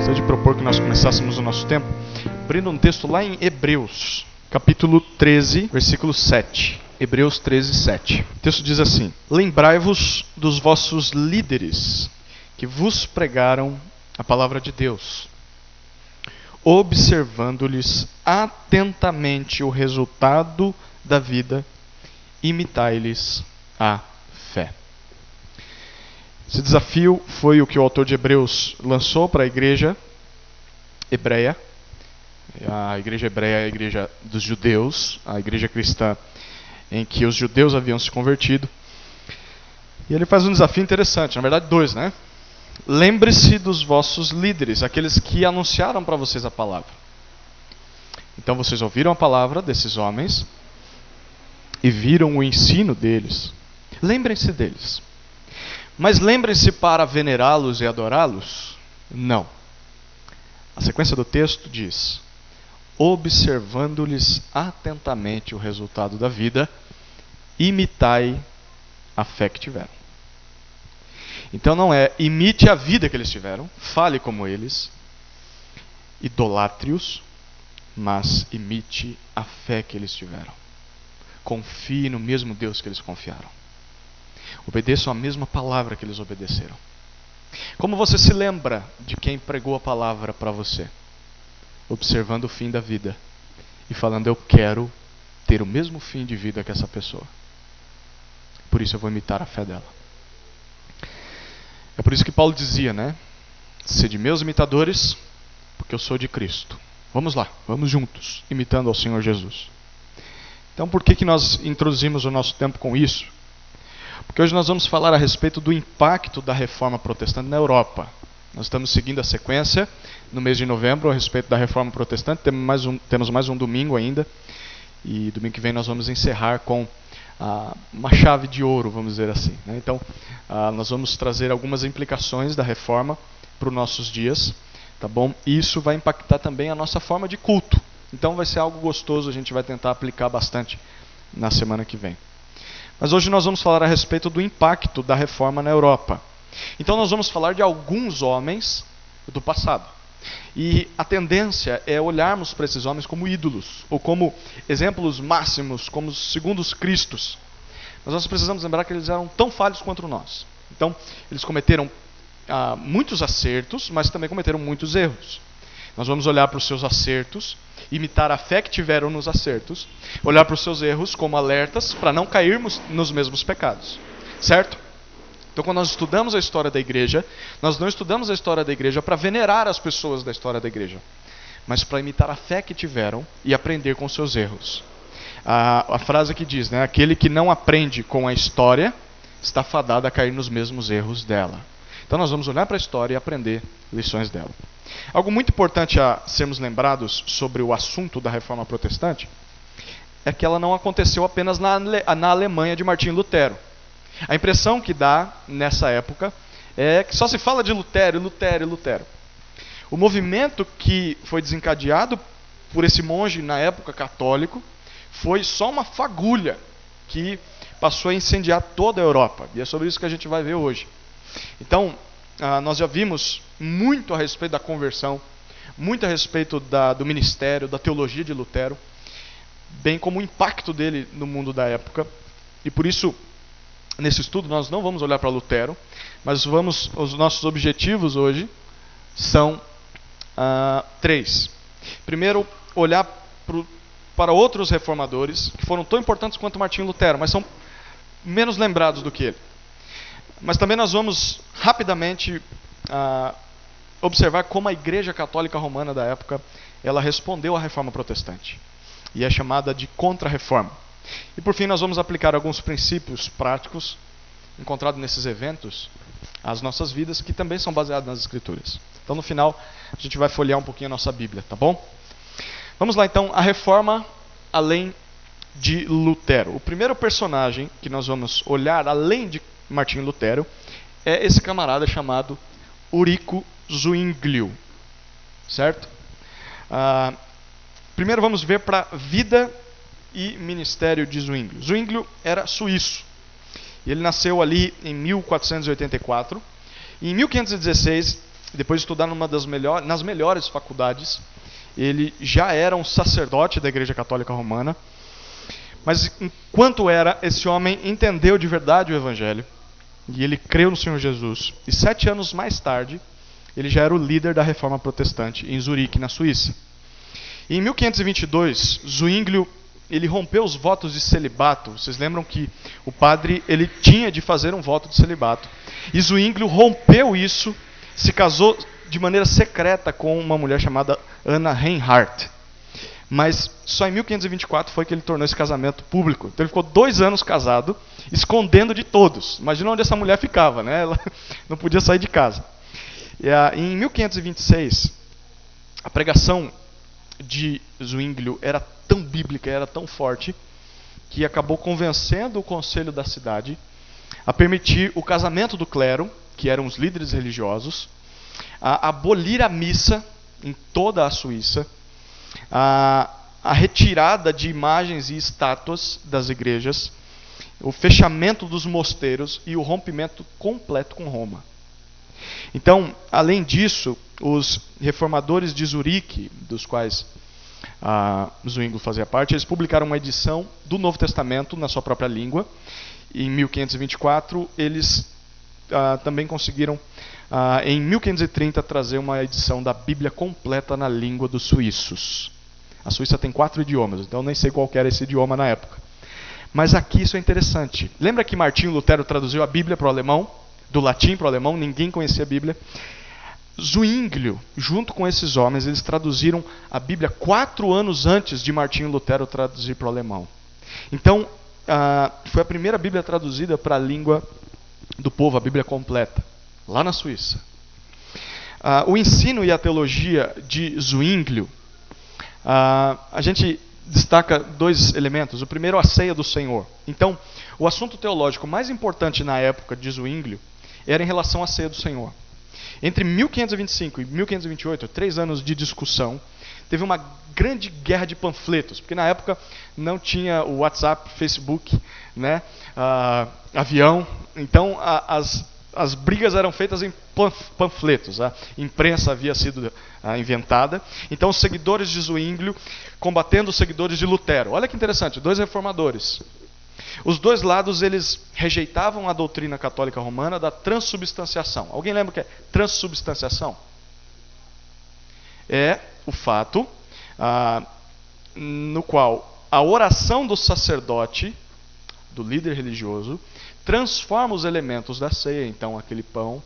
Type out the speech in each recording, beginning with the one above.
Gostaria de propor que nós começássemos o nosso tempo abrindo um texto lá em Hebreus, capítulo 13, versículo 7. Hebreus 13, 7. O texto diz assim: Lembrai-vos dos vossos líderes que vos pregaram a palavra de Deus, observando-lhes atentamente o resultado da vida, imitai-lhes a fé. Esse desafio foi o que o autor de Hebreus lançou para a igreja hebreia. A igreja hebreia é a igreja dos judeus, a igreja cristã em que os judeus haviam se convertido. E ele faz um desafio interessante, na verdade dois, né? Lembre-se dos vossos líderes, aqueles que anunciaram para vocês a palavra. Então vocês ouviram a palavra desses homens e viram o ensino deles. Lembrem-se deles. Mas lembrem-se para venerá-los e adorá-los? Não. A sequência do texto diz: observando-lhes atentamente o resultado da vida, imitai a fé que tiveram. Então não é imite a vida que eles tiveram, fale como eles, idolatre-os, mas imite a fé que eles tiveram. Confie no mesmo Deus que eles confiaram. Obedeçam a mesma palavra que eles obedeceram. Como você se lembra de quem pregou a palavra para você? Observando o fim da vida e falando: eu quero ter o mesmo fim de vida que essa pessoa. Por isso eu vou imitar a fé dela. É por isso que Paulo dizia, né? Sede meus imitadores, porque eu sou de Cristo. Vamos lá, vamos juntos, imitando ao Senhor Jesus. Então por que nós introduzimos o nosso tempo com isso? Porque hoje nós vamos falar a respeito do impacto da reforma protestante na Europa. Nós estamos seguindo a sequência no mês de novembro a respeito da reforma protestante. Temos mais um domingo ainda. E domingo que vem nós vamos encerrar com uma chave de ouro, vamos dizer assim, né? Então, nós vamos trazer algumas implicações da reforma para os nossos dias, tá bom? E isso vai impactar também a nossa forma de culto. Então vai ser algo gostoso, a gente vai tentar aplicar bastante na semana que vem. Mas hoje nós vamos falar a respeito do impacto da reforma na Europa. Então nós vamos falar de alguns homens do passado. E a tendência é olharmos para esses homens como ídolos, ou como exemplos máximos, como segundos Cristos. Mas nós precisamos lembrar que eles eram tão falhos quanto nós. Então, eles cometeram muitos acertos, mas também cometeram muitos erros. Nós vamos olhar para os seus acertos, imitar a fé que tiveram nos acertos, olhar para os seus erros como alertas para não cairmos nos mesmos pecados. Certo? Então, quando nós estudamos a história da igreja, nós não estudamos a história da igreja para venerar as pessoas da história da igreja, mas para imitar a fé que tiveram e aprender com seus erros. A frase que diz, né, aquele que não aprende com a história está fadado a cair nos mesmos erros dela. Então nós vamos olhar para a história e aprender lições dela. Algo muito importante a sermos lembrados sobre o assunto da reforma protestante é que ela não aconteceu apenas na Alemanha de Martinho Lutero. A impressão que dá nessa época é que só se fala de Lutero, Lutero, Lutero. O movimento que foi desencadeado por esse monge na época católico foi só uma fagulha que passou a incendiar toda a Europa. E é sobre isso que a gente vai ver hoje. Então, nós já vimos muito a respeito da conversão, muito a respeito do ministério, da teologia de Lutero, bem como o impacto dele no mundo da época. E por isso, nesse estudo, nós não vamos olhar para Lutero, mas os nossos objetivos hoje são três. Primeiro, olhar para outros reformadores que foram tão importantes quanto Martinho Lutero, mas são menos lembrados do que ele. Mas também nós vamos rapidamente observar como a Igreja Católica Romana da época ela respondeu à reforma protestante. E é chamada de contra-reforma. E por fim nós vamos aplicar alguns princípios práticos encontrados nesses eventos às nossas vidas, que também são baseados nas Escrituras. Então no final a gente vai folhear um pouquinho a nossa Bíblia, tá bom? Vamos lá então, a reforma além de Lutero. O primeiro personagem que nós vamos olhar além de Martinho Lutero é esse camarada chamado Ulrico Zwinglio, certo? Primeiro vamos ver para a vida e ministério de Zwinglio. Zwinglio era suíço. E ele nasceu ali em 1484. E em 1516 depois de estudar nas melhores faculdades, ele já era um sacerdote da Igreja Católica Romana. Mas enquanto era, esse homem entendeu de verdade o Evangelho e ele creu no Senhor Jesus. E 7 anos mais tarde, ele já era o líder da Reforma Protestante em Zurique, na Suíça. E em 1522, Zwinglio ele rompeu os votos de celibato. Vocês lembram que o padre ele tinha de fazer um voto de celibato. E Zwinglio rompeu isso, se casou de maneira secreta com uma mulher chamada Anna Reinhardt. Mas só em 1524 foi que ele tornou esse casamento público. Então ele ficou 2 anos casado, escondendo de todos. Imagina onde essa mulher ficava, né? Ela não podia sair de casa. E, em 1526, a pregação de Zwinglio era tão bíblica, era tão forte, que acabou convencendo o conselho da cidade a permitir o casamento do clero, que eram os líderes religiosos, a abolir a missa em toda a Suíça, a retirada de imagens e estátuas das igrejas, o fechamento dos mosteiros e o rompimento completo com Roma. Então, além disso, os reformadores de Zurique, dos quais Zwinglio fazia parte, eles publicaram uma edição do Novo Testamento na sua própria língua. Em 1524, eles também conseguiram, em 1530, trazer uma edição da Bíblia completa na língua dos suíços. A Suíça tem 4 idiomas, então eu nem sei qual era esse idioma na época. Mas aqui isso é interessante. Lembra que Martinho Lutero traduziu a Bíblia para o alemão? Do latim para o alemão, ninguém conhecia a Bíblia. Zwinglio, junto com esses homens, eles traduziram a Bíblia 4 anos antes de Martinho Lutero traduzir para o alemão. Então, foi a primeira Bíblia traduzida para a língua do povo, a Bíblia completa, lá na Suíça. O ensino e a teologia de Zwinglio, a gente destaca 2 elementos. O primeiro, a ceia do Senhor. Então, o assunto teológico mais importante na época de Zwinglio era em relação à ceia do Senhor. Entre 1525 e 1528, 3 anos de discussão, teve uma grande guerra de panfletos, porque na época não tinha o WhatsApp, Facebook, né, avião. Então as brigas eram feitas em panfletos. A imprensa havia sido inventada. Então os seguidores de Zwinglio combatendo os seguidores de Lutero. Olha que interessante, 2 reformadores. Os 2 lados eles rejeitavam a doutrina católica romana da transubstanciação. Alguém lembra o que é transubstanciação? É o fato no qual a oração do sacerdote, do líder religioso, transforma os elementos da ceia, então aquele pão,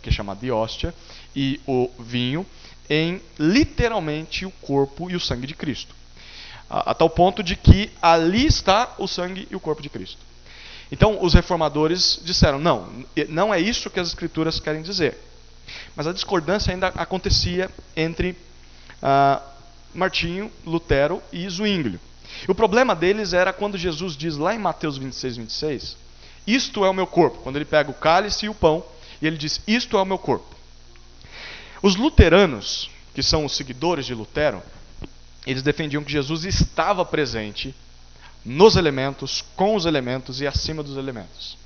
que é chamado de hóstia, e o vinho, em literalmente o corpo e o sangue de Cristo. A tal ponto de que ali está o sangue e o corpo de Cristo. Então os reformadores disseram, não é isso que as escrituras querem dizer. Mas a discordância ainda acontecia entre Martinho, Lutero e Zwinglio. E o problema deles era quando Jesus diz lá em Mateus 26, 26, isto é o meu corpo. Quando ele pega o cálice e o pão, e ele diz, isto é o meu corpo. Os luteranos, que são os seguidores de Lutero, eles defendiam que Jesus estava presente nos elementos, com os elementos e acima dos elementos.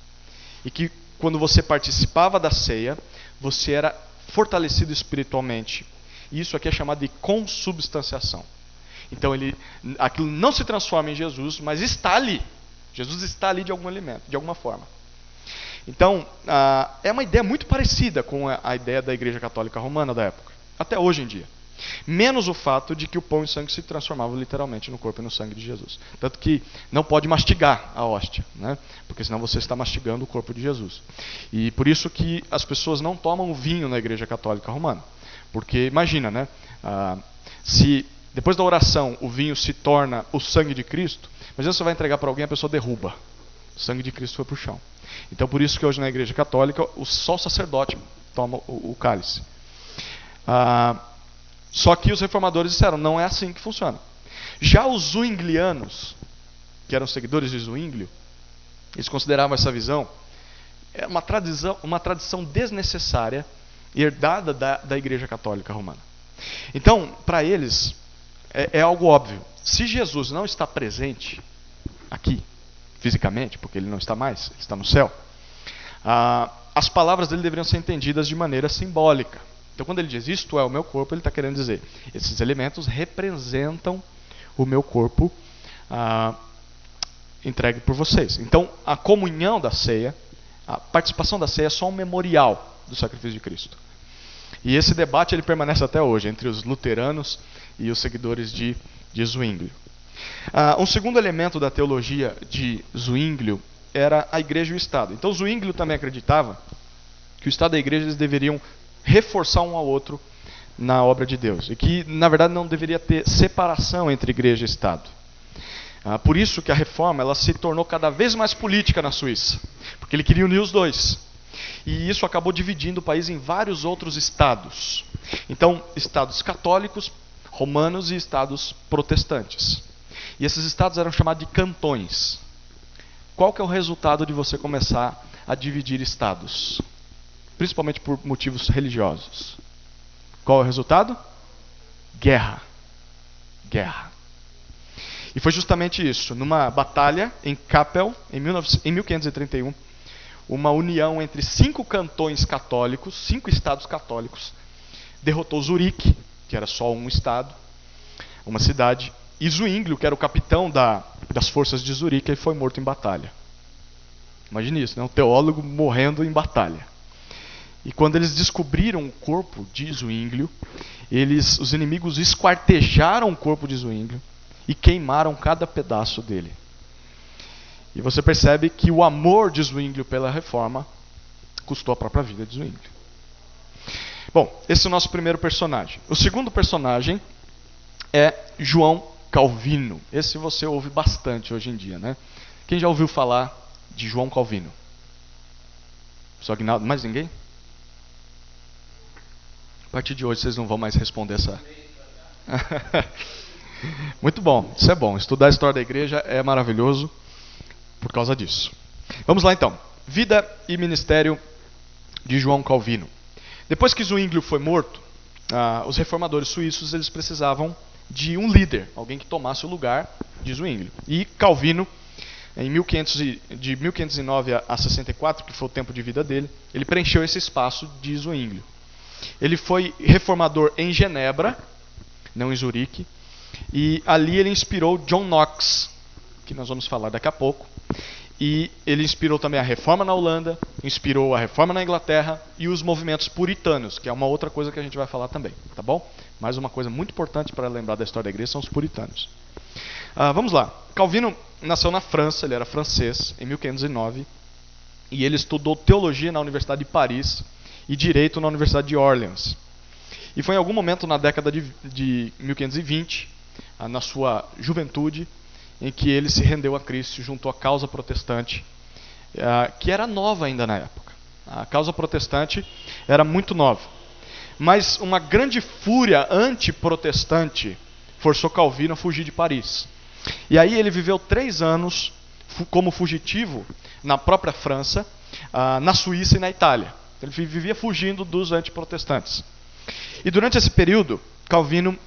E que quando você participava da ceia, você era fortalecido espiritualmente. E isso aqui é chamado de consubstanciação. Então aquilo não se transforma em Jesus, mas está ali. Jesus está ali de algum elemento, de alguma forma. Então, é uma ideia muito parecida com a ideia da Igreja Católica Romana da época, até hoje em dia. Menos o fato de que o pão e o sangue se transformavam literalmente no corpo e no sangue de Jesus. Tanto que não pode mastigar a hóstia, né? Porque senão você está mastigando o corpo de Jesus. E por isso que as pessoas não tomam vinho na Igreja Católica Romana. Porque imagina, né? Se depois da oração o vinho se torna o sangue de Cristo, imagina você vai entregar para alguém e a pessoa derruba. O sangue de Cristo foi para o chão. Então por isso que hoje na Igreja Católica só o sacerdote toma o cálice. Só que os reformadores disseram, não é assim que funciona. Já os zwinglianos, que eram seguidores de Zwinglio, eles consideravam essa visão uma tradição desnecessária, herdada da Igreja Católica Romana. Então, para eles, é algo óbvio. Se Jesus não está presente aqui, fisicamente, porque ele não está mais, ele está no céu, as palavras dele deveriam ser entendidas de maneira simbólica. Então, quando ele diz isto é o meu corpo, ele está querendo dizer, esses elementos representam o meu corpo entregue por vocês. Então, a comunhão da ceia, a participação da ceia é só um memorial do sacrifício de Cristo. E esse debate ele permanece até hoje entre os luteranos e os seguidores de Zwinglio. Um segundo elemento da teologia de Zwinglio era a igreja e o Estado. Então Zwinglio também acreditava que o Estado e a igreja eles deveriam reforçar um ao outro na obra de Deus. E que, na verdade, não deveria ter separação entre igreja e Estado. Por isso que a reforma ela se tornou cada vez mais política na Suíça. Porque ele queria unir os dois. E isso acabou dividindo o país em vários outros estados. Então, estados católicos, romanos e estados protestantes. E esses estados eram chamados de cantões. Qual que é o resultado de você começar a dividir estados? Principalmente por motivos religiosos. Qual é o resultado? Guerra. Guerra. E foi justamente isso. Numa batalha em Kappel, em 1531, uma união entre 5 cantões católicos, 5 estados católicos, derrotou Zurique, que era só um estado, uma cidade, e Zwinglio, que era o capitão das forças de Zurique, ele foi morto em batalha. Imagine isso, né? Um teólogo morrendo em batalha. E quando eles descobriram o corpo de Zwinglio, os inimigos esquartejaram o corpo de Zwinglio e queimaram cada pedaço dele. E você percebe que o amor de Zwinglio pela reforma custou a própria vida de Zwinglio. Bom, esse é o nosso primeiro personagem. O segundo personagem é João Calvino. Esse você ouve bastante hoje em dia, né? Quem já ouviu falar de João Calvino? Só que nada, mais ninguém? A partir de hoje vocês não vão mais responder essa. Muito bom, isso é bom. Estudar a história da igreja é maravilhoso por causa disso. Vamos lá então. Vida e ministério de João Calvino. Depois que Zwinglio foi morto, os reformadores suíços eles precisavam de um líder, alguém que tomasse o lugar de Zwinglio. E Calvino, de 1509 a 64, que foi o tempo de vida dele, ele preencheu esse espaço de Zwinglio. Ele foi reformador em Genebra, não em Zurique, e ali ele inspirou John Knox, que nós vamos falar daqui a pouco. E ele inspirou também a reforma na Holanda, inspirou a reforma na Inglaterra e os movimentos puritanos, que é uma outra coisa que a gente vai falar também, tá bom? Mais uma coisa muito importante para lembrar da história da igreja são os puritanos. Vamos lá. Calvino nasceu na França, ele era francês, em 1509, e ele estudou teologia na Universidade de Paris e direito na Universidade de Orleans. E foi em algum momento na década de 1520, na sua juventude, em que ele se rendeu a Cristo junto à causa protestante, que era nova ainda na época. A causa protestante era muito nova. Mas uma grande fúria antiprotestante forçou Calvino a fugir de Paris. E aí ele viveu 3 anos como fugitivo na própria França, na Suíça e na Itália. Ele vivia fugindo dos antiprotestantes. E durante esse período, Calvino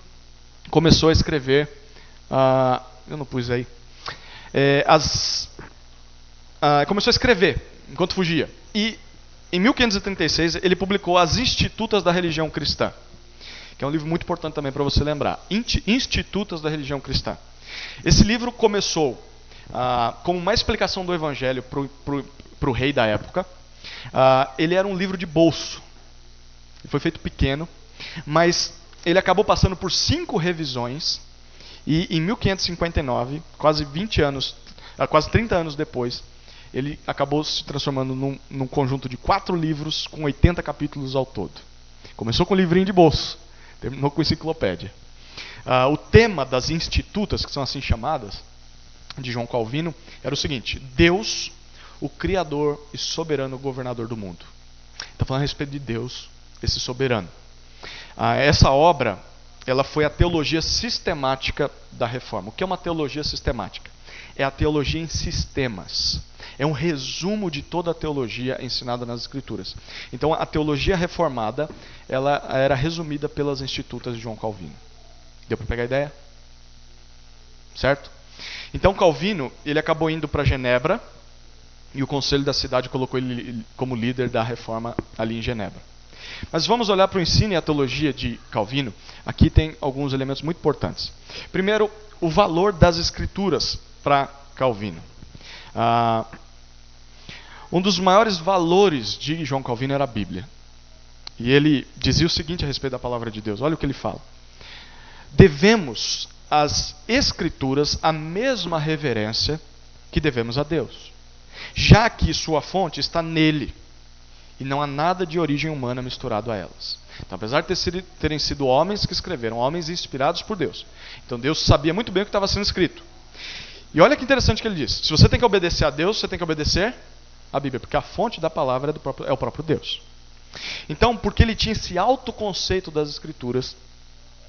começou a escrever... eu não pus aí. Começou a escrever enquanto fugia. E em 1536 ele publicou As Institutas da Religião Cristã, que é um livro muito importante também para você lembrar. Institutas da Religião Cristã. Esse livro começou como uma explicação do Evangelho para o rei da época. Ele era um livro de bolso. Ele foi feito pequeno, mas ele acabou passando por 5 revisões. E em 1559, quase 30 anos depois, ele acabou se transformando num conjunto de 4 livros com 80 capítulos ao todo. Começou com um livrinho de bolso, terminou com enciclopédia. O tema das institutas, que são assim chamadas, de João Calvino, era o seguinte: Deus, o Criador e soberano governador do mundo. Está falando a respeito de Deus, esse soberano. Essa obra... ela foi a teologia sistemática da reforma. O que é uma teologia sistemática? É a teologia em sistemas. É um resumo de toda a teologia ensinada nas Escrituras. Então, a teologia reformada, ela era resumida pelas institutas de João Calvino. Deu para pegar a ideia? Certo? Então, Calvino, ele acabou indo para Genebra, e o conselho da cidade colocou ele como líder da reforma ali em Genebra. Mas vamos olhar para o ensino e a teologia de Calvino. Aqui tem alguns elementos muito importantes. Primeiro, o valor das escrituras para Calvino. Um dos maiores valores de João Calvino era a Bíblia. E ele dizia o seguinte a respeito da palavra de Deus. Olha o que ele fala. Devemos às escrituras a mesma reverência que devemos a Deus, já que sua fonte está nele, e não há nada de origem humana misturado a elas. Então, apesar de terem sido homens que escreveram, homens inspirados por Deus, então Deus sabia muito bem o que estava sendo escrito. E olha que interessante que ele diz: se você tem que obedecer a Deus, você tem que obedecer a Bíblia, porque a fonte da palavra é o próprio Deus. Então, porque ele tinha esse autoconceito das Escrituras,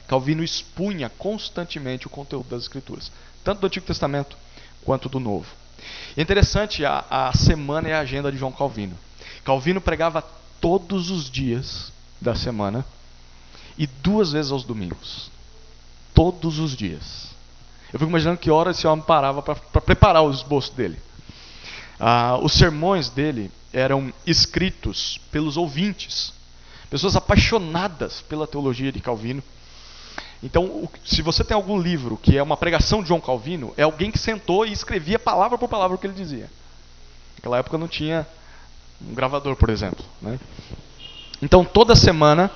Calvino expunha constantemente o conteúdo das Escrituras, tanto do Antigo Testamento quanto do Novo. É interessante a semana e a agenda de João Calvino. Calvino pregava todos os dias da semana e 2 vezes aos domingos. Todos os dias. Eu fico imaginando que hora esse homem parava para preparar o esboço dele. Os sermões dele eram escritos pelos ouvintes, pessoas apaixonadas pela teologia de Calvino. Então, se você tem algum livro que é uma pregação de João Calvino, é alguém que sentou e escrevia palavra por palavra o que ele dizia. Naquela época não tinha um gravador, por exemplo, né? Então, toda semana,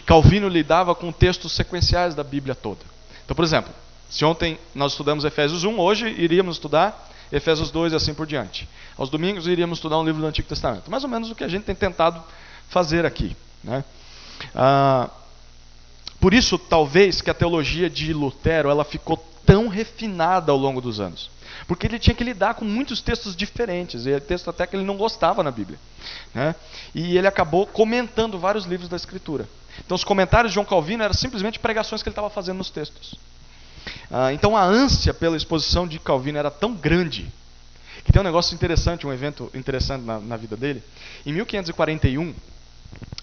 Calvino lidava com textos sequenciais da Bíblia toda. Então, por exemplo, se ontem nós estudamos Efésios 1, hoje iríamos estudar Efésios 2 e assim por diante. Aos domingos iríamos estudar um livro do Antigo Testamento. Mais ou menos o que a gente tem tentado fazer aqui, né? Por isso, talvez, que a teologia de Lutero ela ficou tão refinada ao longo dos anos. Porque ele tinha que lidar com muitos textos diferentes, e textos até que ele não gostava na Bíblia, né? E ele acabou comentando vários livros da Escritura. Então, os comentários de João Calvino eram simplesmente pregações que ele estava fazendo nos textos. Então, a ânsia pela exposição de Calvino era tão grande, que tem um negócio interessante, um evento interessante na vida dele. Em 1541,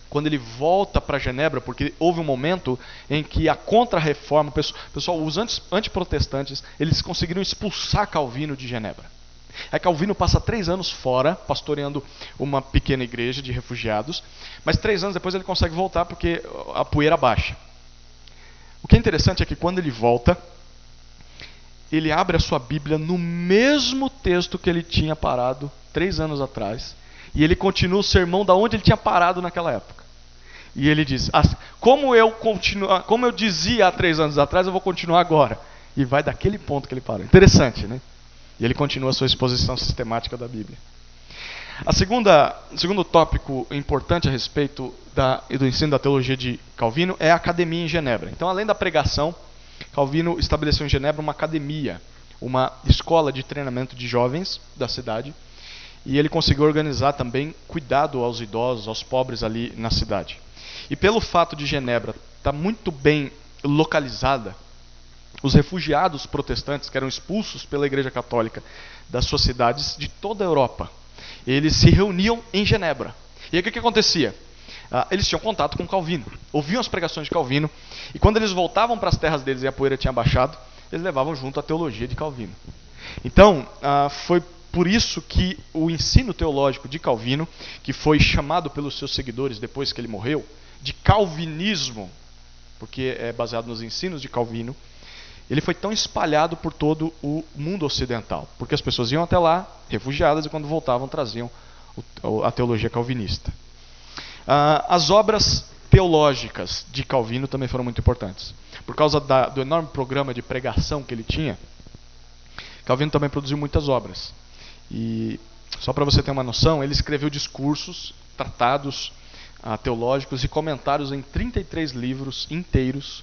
quando ele volta para Genebra, porque houve um momento em que a contra-reforma, pessoal, os antiprotestantes, eles conseguiram expulsar Calvino de Genebra. Aí Calvino passa 3 anos fora, pastoreando uma pequena igreja de refugiados, mas 3 anos depois ele consegue voltar porque a poeira baixa. O que é interessante é que quando ele volta, ele abre a sua Bíblia no mesmo texto que ele tinha parado 3 anos atrás, e ele continua o sermão da onde ele tinha parado naquela época. E ele diz: como eu dizia há 3 anos atrás, eu vou continuar agora. E vai daquele ponto que ele parou. Interessante, né? E ele continua a sua exposição sistemática da Bíblia. O segundo tópico importante a respeito do ensino da teologia de Calvino é a academia em Genebra. Então, além da pregação, Calvino estabeleceu em Genebra uma academia, uma escola de treinamento de jovens da cidade. E ele conseguiu organizar também cuidado aos idosos, aos pobres ali na cidade. E pelo fato de Genebra estar muito bem localizada, os refugiados protestantes que eram expulsos pela Igreja Católica das suas cidades de toda a Europa, eles se reuniam em Genebra. E aí o que acontecia? Eles tinham contato com Calvino, ouviam as pregações de Calvino, e quando eles voltavam para as terras deles e a poeira tinha baixado, eles levavam junto a teologia de Calvino. Então, foi por isso que o ensino teológico de Calvino, que foi chamado pelos seus seguidores depois que ele morreu, de calvinismo, porque é baseado nos ensinos de Calvino, ele foi tão espalhado por todo o mundo ocidental, porque as pessoas iam até lá, refugiadas, e quando voltavam traziam a teologia calvinista. As obras teológicas de Calvino também foram muito importantes. Por causa do enorme programa de pregação que ele tinha, Calvino também produziu muitas obras. E só para você ter uma noção, ele escreveu discursos, tratados teológicos e comentários em 33 livros inteiros,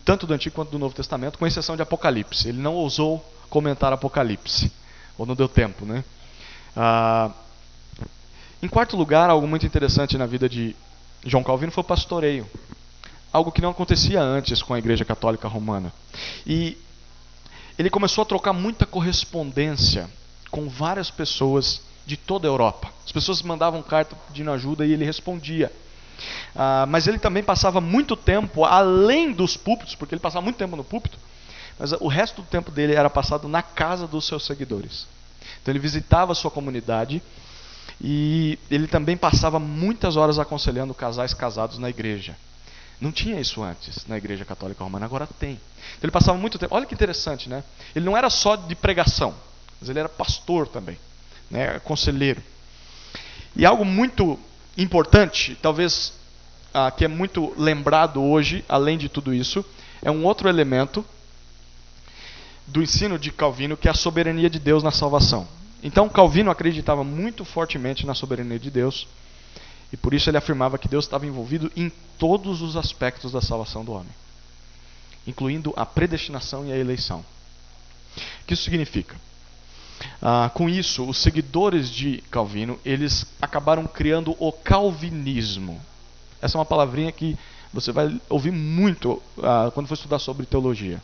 tanto do Antigo quanto do Novo Testamento, com exceção de Apocalipse. Ele não ousou comentar Apocalipse, ou não deu tempo, né? Em quarto lugar, algo muito interessante na vida de João Calvino foi o pastoreio. Algo que não acontecia antes com a Igreja Católica Romana. E ele começou a trocar muita correspondência com várias pessoas de toda a Europa. As pessoas mandavam carta pedindo ajuda e ele respondia. Mas ele também passava muito tempo além dos púlpitos, porque ele passava muito tempo no púlpito, mas o resto do tempo dele era passado na casa dos seus seguidores. Então ele visitava a sua comunidade E ele também passava muitas horas aconselhando casais casados na igreja. Não tinha isso antes na Igreja Católica Romana, agora tem. Então ele passava muito tempo. Olha que interessante, né? Ele não era só de pregação, mas ele era pastor também, né? Conselheiro. E algo muito importante, talvez que é muito lembrado hoje, além de tudo isso, é um outro elemento do ensino de Calvino, que é a soberania de Deus na salvação. Então Calvino acreditava muito fortemente na soberania de Deus, e por isso ele afirmava que Deus estava envolvido em todos os aspectos da salvação do homem, incluindo a predestinação e a eleição. O que isso significa? Com isso, os seguidores de Calvino, eles acabaram criando o calvinismo. Essa é uma palavrinha que você vai ouvir muito quando for estudar sobre teologia.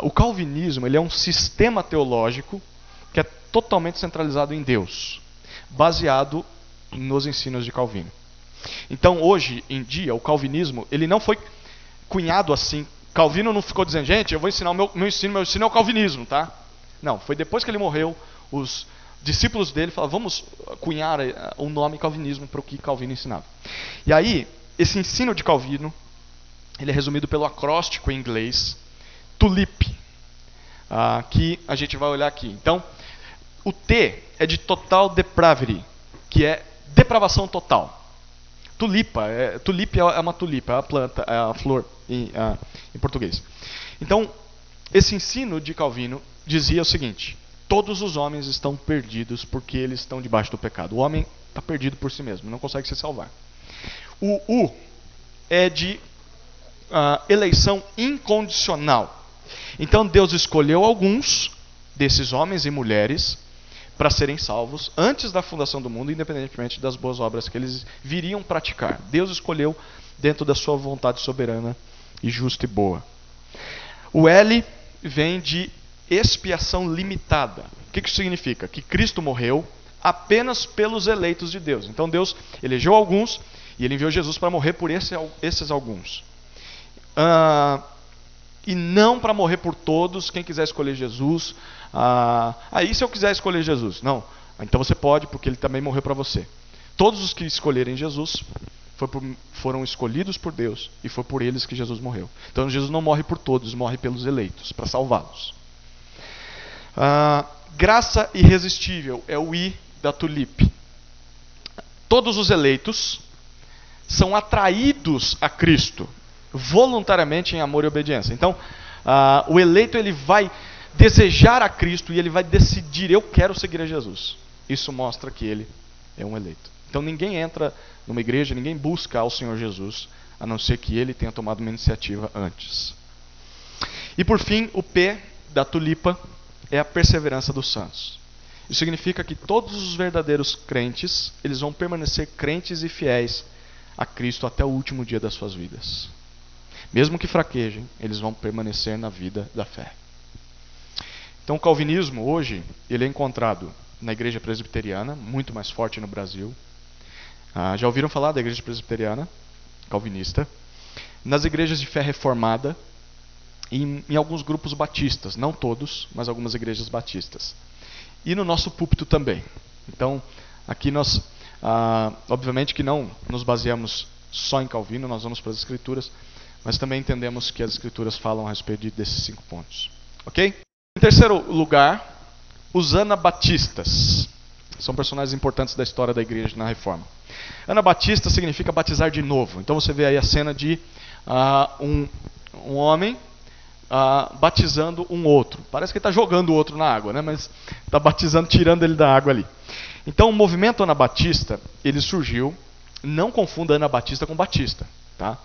O calvinismo, ele é um sistema teológico que é totalmente centralizado em Deus, baseado nos ensinos de Calvino. Então, hoje em dia, o calvinismo, ele não foi cunhado assim. Calvino não ficou dizendo, gente, eu vou ensinar meu ensino é o calvinismo, tá? Não, foi depois que ele morreu, os discípulos dele falaram, vamos cunhar o nome calvinismo para o que Calvino ensinava. E aí, esse ensino de Calvino, ele é resumido pelo acróstico em inglês, TULIP, que a gente vai olhar aqui. Então, o T é de total depravity, que é depravação total. Tulipa é uma tulipa, é a planta, é a flor em português. Então, esse ensino de Calvino dizia o seguinte: todos os homens estão perdidos porque eles estão debaixo do pecado. O homem está perdido por si mesmo, não consegue se salvar. O U é de eleição incondicional. Então Deus escolheu alguns desses homens e mulheres para serem salvos antes da fundação do mundo, independentemente das boas obras que eles viriam praticar. Deus escolheu dentro da sua vontade soberana e justa e boa. O L vem de expiação limitada. O que isso significa? Que Cristo morreu apenas pelos eleitos de Deus. Então Deus elegeu alguns e ele enviou Jesus para morrer por esses alguns. E não para morrer por todos. Quem quiser escolher Jesus, aí se eu quiser escolher Jesus, não, então você pode, porque ele também morreu para você. Todos os que escolherem Jesus foram escolhidos por Deus, e foi por eles que Jesus morreu. Então Jesus não morre por todos, morre pelos eleitos, para salvá-los. Graça irresistível é o I da tulipe. Todos os eleitos são atraídos a Cristo voluntariamente em amor e obediência. Então, o eleito, ele vai desejar a Cristo e ele vai decidir, eu quero seguir a Jesus. Isso mostra que ele é um eleito. Então ninguém entra numa igreja, ninguém busca ao Senhor Jesus, a não ser que ele tenha tomado uma iniciativa antes. E por fim, o P da tulipa é a perseverança dos santos. Isso significa que todos os verdadeiros crentes, eles vão permanecer crentes e fiéis a Cristo até o último dia das suas vidas. Mesmo que fraquejem, eles vão permanecer na vida da fé. Então o calvinismo hoje, ele é encontrado na igreja presbiteriana, muito mais forte no Brasil. Já ouviram falar da igreja presbiteriana calvinista? Nas igrejas de fé reformada e em alguns grupos batistas, não todos, mas algumas igrejas batistas. E no nosso púlpito também. Então, aqui nós, obviamente que não nos baseamos só em Calvino, nós vamos para as Escrituras, mas também entendemos que as Escrituras falam a respeito desses 5 pontos. Ok? Em terceiro lugar, os anabatistas. São personagens importantes da história da igreja na Reforma. Anabaptista significa batizar de novo. Então você vê aí a cena de um homem batizando um outro. Parece que ele está jogando o outro na água, né? Mas está batizando, tirando ele da água ali. Então o movimento anabatista, ele surgiu, não confunda Anabatista com Batista, tá?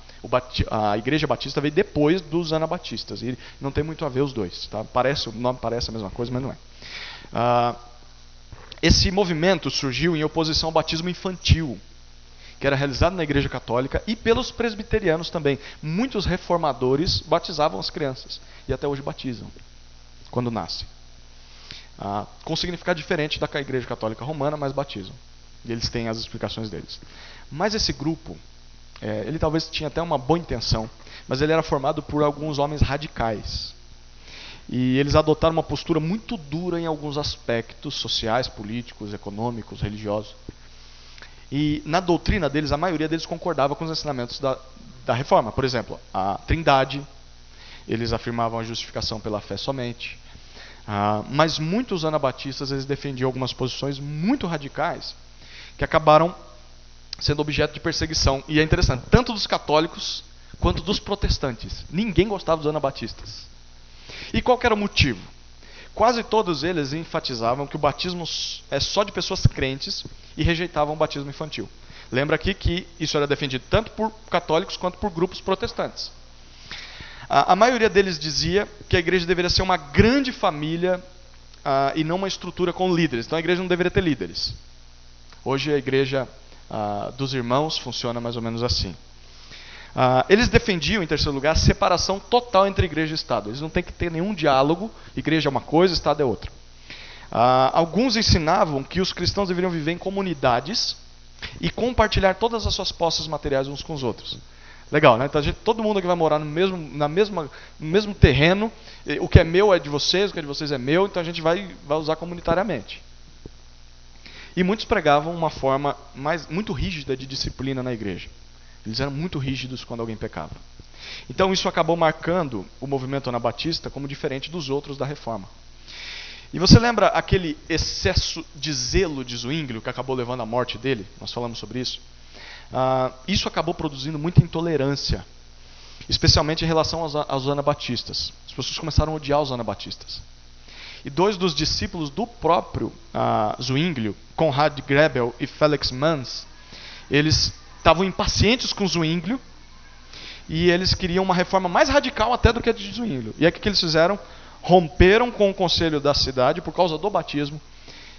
A igreja batista veio depois dos anabatistas, e não tem muito a ver os dois, tá? O nome parece a mesma coisa, mas não é. Esse movimento surgiu em oposição ao batismo infantil, que era realizado na igreja católica e pelos presbiterianos também. Muitos reformadores batizavam as crianças, e até hoje batizam, quando nascem. Com significado diferente da igreja católica romana, mas batizam. E eles têm as explicações deles. Mas esse grupo, ele talvez tinha até uma boa intenção, mas ele era formado por alguns homens radicais. E eles adotaram uma postura muito dura em alguns aspectos sociais, políticos, econômicos, religiosos. E na doutrina deles, a maioria deles concordava com os ensinamentos da reforma. Por exemplo, a Trindade, eles afirmavam a justificação pela fé somente. Mas muitos anabatistas eles defendiam algumas posições muito radicais que acabaram sendo objeto de perseguição. E é interessante, tanto dos católicos quanto dos protestantes. Ninguém gostava dos anabatistas. E qual que era o motivo? Quase todos eles enfatizavam que o batismo é só de pessoas crentes e rejeitavam o batismo infantil. Lembra aqui que isso era defendido tanto por católicos quanto por grupos protestantes. A maioria deles dizia que a igreja deveria ser uma grande família e não uma estrutura com líderes. Então a igreja não deveria ter líderes. Hoje a igreja dos irmãos funciona mais ou menos assim. Eles defendiam, em terceiro lugar, a separação total entre igreja e Estado. Eles não têm que ter nenhum diálogo. Igreja é uma coisa, Estado é outra. Alguns ensinavam que os cristãos deveriam viver em comunidades e compartilhar todas as suas posses materiais uns com os outros. Legal, né? Então todo mundo aqui vai morar no mesmo terreno. O que é meu é de vocês, o que é de vocês é meu. Então a gente vai usar comunitariamente. E muitos pregavam uma forma muito rígida de disciplina na igreja. Eles eram muito rígidos quando alguém pecava. Então isso acabou marcando o movimento anabatista como diferente dos outros da reforma. E você lembra aquele excesso de zelo de Zwinglio que acabou levando à morte dele? Nós falamos sobre isso. Isso acabou produzindo muita intolerância, especialmente em relação aos anabatistas. As pessoas começaram a odiar os anabatistas. E dois dos discípulos do próprio Zwinglio, Conrad Grebel e Felix Manz, eles estavam impacientes com Zwinglio e eles queriam uma reforma mais radical até do que a de Zwinglio. E aí o que eles fizeram? Romperam com o conselho da cidade por causa do batismo.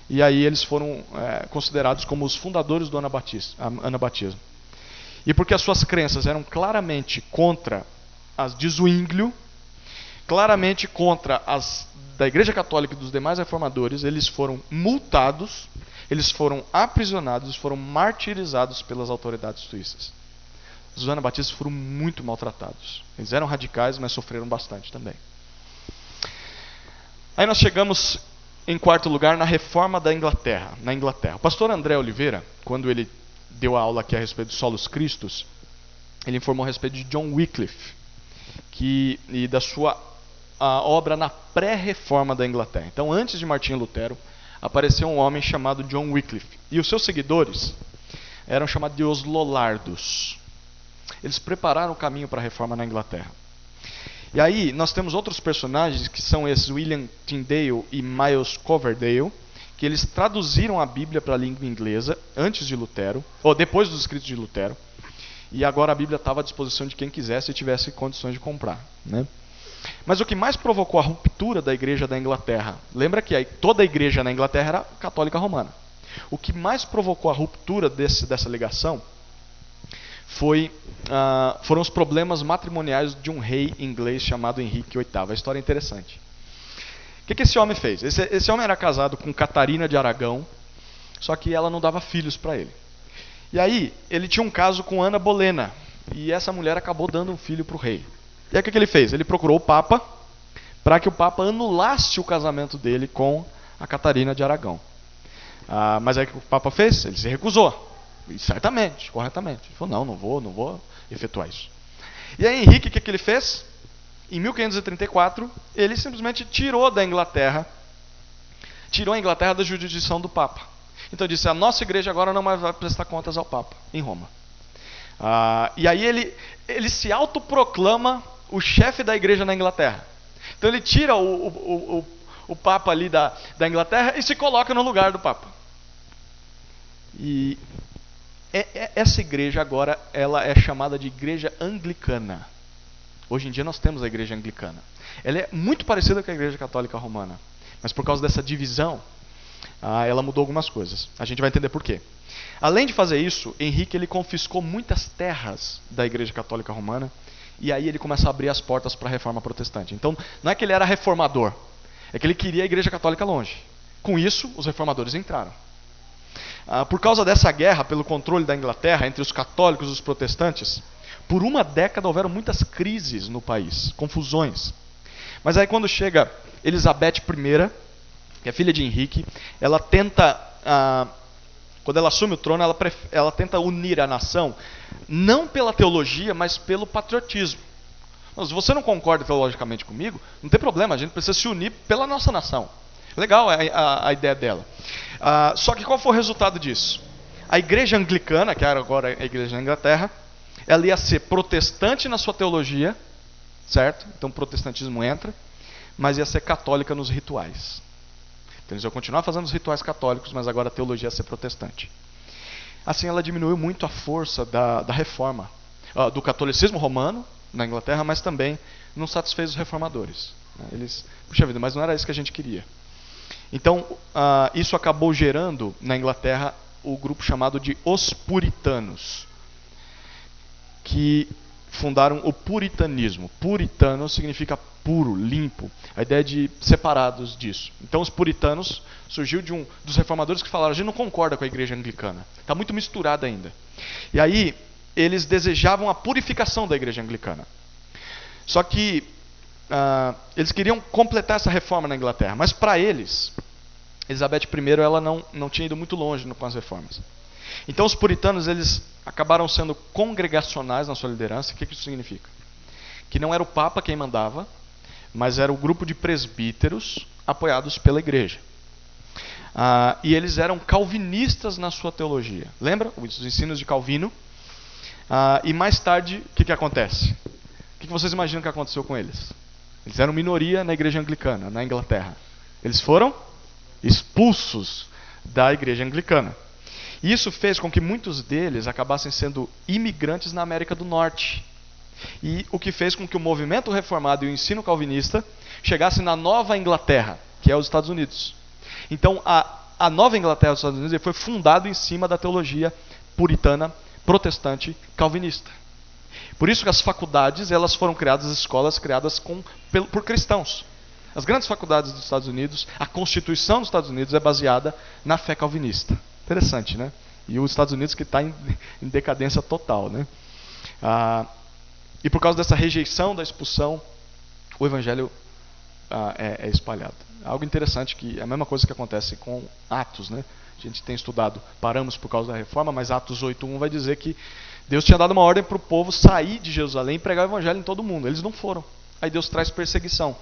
E aí eles foram considerados como os fundadores do anabatismo. E porque as suas crenças eram claramente contra as de Zwinglio, claramente contra as da Igreja Católica e dos demais reformadores, eles foram multados, eles foram aprisionados, foram martirizados pelas autoridades suíças. Os anabatistas foram muito maltratados. Eles eram radicais, mas sofreram bastante também. Aí nós chegamos, em quarto lugar, na reforma da Inglaterra. Na Inglaterra. O pastor André Oliveira, quando ele deu a aula aqui a respeito dos solos cristos, ele informou a respeito de John Wycliffe e da sua obra na pré-reforma da Inglaterra. Então, antes de Martinho Lutero, apareceu um homem chamado John Wycliffe. E os seus seguidores eram chamados de os Lollardos. Eles prepararam o caminho para a reforma na Inglaterra. E aí nós temos outros personagens que são esses William Tyndale e Miles Coverdale, que eles traduziram a Bíblia para a língua inglesa antes de Lutero, ou depois dos escritos de Lutero, e agora a Bíblia estava à disposição de quem quisesse e tivesse condições de comprar, né? Mas o que mais provocou a ruptura da igreja da Inglaterra, lembra que toda a igreja na Inglaterra era católica romana. O que mais provocou a ruptura dessa ligação foram os problemas matrimoniais de um rei inglês chamado Henrique VIII. A história é interessante. O que esse homem fez? Esse homem era casado com Catarina de Aragão, só que ela não dava filhos para ele. E aí, ele tinha um caso com Ana Bolena, e essa mulher acabou dando um filho para o rei. E aí o que ele fez? Ele procurou o Papa, para que o Papa anulasse o casamento dele com a Catarina de Aragão. Mas aí o que o Papa fez? Ele se recusou. E certamente, corretamente. Ele falou, não vou efetuar isso. E aí Henrique, o que ele fez? Em 1534, ele simplesmente tirou a Inglaterra da jurisdição do Papa. Então ele disse, a nossa igreja agora não mais vai prestar contas ao Papa, em Roma. E aí ele se autoproclama o chefe da igreja na Inglaterra. Então ele tira o Papa ali da Inglaterra e se coloca no lugar do Papa. E essa igreja agora ela é chamada de igreja anglicana. Hoje em dia nós temos a igreja anglicana. Ela é muito parecida com a igreja católica romana, mas por causa dessa divisão, ela mudou algumas coisas. A gente vai entender por quê. Além de fazer isso, Henrique ele confiscou muitas terras da igreja católica romana, e aí ele começa a abrir as portas para a reforma protestante. Então, não é que ele era reformador, é que ele queria a igreja católica longe. Com isso, os reformadores entraram. Por causa dessa guerra pelo controle da Inglaterra entre os católicos e os protestantes, por uma década houveram muitas crises no país, confusões. Mas aí quando chega Elizabeth I, que é filha de Henrique, ela tenta, quando ela assume o trono, ela tenta unir a nação, não pela teologia, mas pelo patriotismo. Então, se você não concorda teologicamente comigo, não tem problema, a gente precisa se unir pela nossa nação. Legal a ideia dela. Só que qual foi o resultado disso? A igreja anglicana, que era agora a igreja da Inglaterra, ela ia ser protestante na sua teologia, certo? Então o protestantismo entra, mas ia ser católica nos rituais. Então eles iam continuar fazendo os rituais católicos, mas agora a teologia ia ser protestante. Assim ela diminuiu muito a força da reforma, do catolicismo romano na Inglaterra, mas também não satisfez os reformadores. Eles, puxa vida, mas não era isso que a gente queria. Então isso acabou gerando na Inglaterra o grupo chamado de Os Puritanos, que fundaram o puritanismo. Puritano significa puro, limpo. A ideia de separados disso. Então os puritanos surgiu dos reformadores que falaram: a gente não concorda com a igreja anglicana, está muito misturada ainda. E aí eles desejavam a purificação da igreja anglicana. Só que eles queriam completar essa reforma na Inglaterra, mas para eles, Elizabeth I ela não tinha ido muito longe com as reformas. Então os puritanos eles acabaram sendo congregacionais na sua liderança. O que isso significa? Que não era o Papa quem mandava, mas era o grupo de presbíteros apoiados pela igreja. E eles eram calvinistas na sua teologia. Lembra os ensinos de Calvino? E mais tarde, o que acontece? O que vocês imaginam que aconteceu com eles? Eles eram minoria na igreja anglicana, na Inglaterra. Eles foram expulsos da igreja anglicana. E isso fez com que muitos deles acabassem sendo imigrantes na América do Norte. E o que fez com que o movimento reformado e o ensino calvinista chegassem na Nova Inglaterra, que é os Estados Unidos. Então, a Nova Inglaterra dos Estados Unidos foi fundado em cima da teologia puritana, protestante, calvinista. Por isso que as faculdades elas foram criadas, as escolas criadas por cristãos. As grandes faculdades dos Estados Unidos, a Constituição dos Estados Unidos é baseada na fé calvinista. Interessante, né? E os Estados Unidos que está em decadência total, né? E por causa dessa rejeição da expulsão, o evangelho é espalhado. Algo interessante, que é a mesma coisa que acontece com Atos, né? A gente tem estudado, paramos por causa da reforma, mas Atos 8:1 vai dizer que Deus tinha dado uma ordem para o povo sair de Jerusalém e pregar o evangelho em todo mundo. Eles não foram. Aí Deus traz perseguição.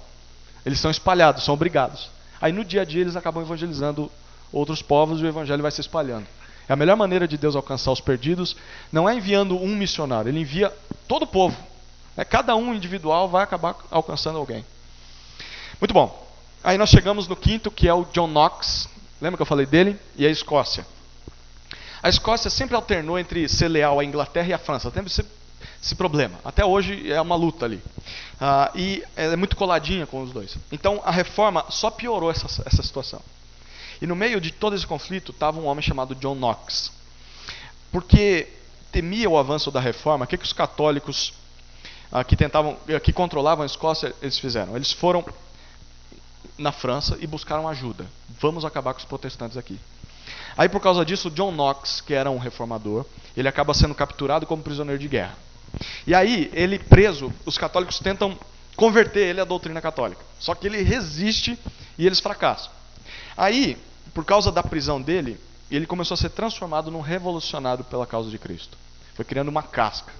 Eles são espalhados, são obrigados. Aí no dia a dia eles acabam evangelizando outros povos e o evangelho vai se espalhando. É a melhor maneira de Deus alcançar os perdidos, não é enviando um missionário, Ele envia todo o povo. Cada um individual vai acabar alcançando alguém. Muito bom. Aí nós chegamos no quinto, que é o John Knox. Lembra que eu falei dele? E a Escócia. A Escócia sempre alternou entre ser leal à Inglaterra e à França. Tem esse problema. Até hoje é uma luta ali. E ela é muito coladinha com os dois. Então a reforma só piorou essa situação. E no meio de todo esse conflito estava um homem chamado John Knox. Porque temia o avanço da reforma, o que os católicos que controlavam a Escócia, eles fizeram? Eles foram na França e buscaram ajuda. Vamos acabar com os protestantes aqui. Aí por causa disso, John Knox, que era um reformador, ele acaba sendo capturado como prisioneiro de guerra. E aí, ele preso, os católicos tentam converter ele à doutrina católica. Só que ele resiste e eles fracassam. Aí, por causa da prisão dele, ele começou a ser transformado num revolucionário pela causa de Cristo. Foi criando uma casca.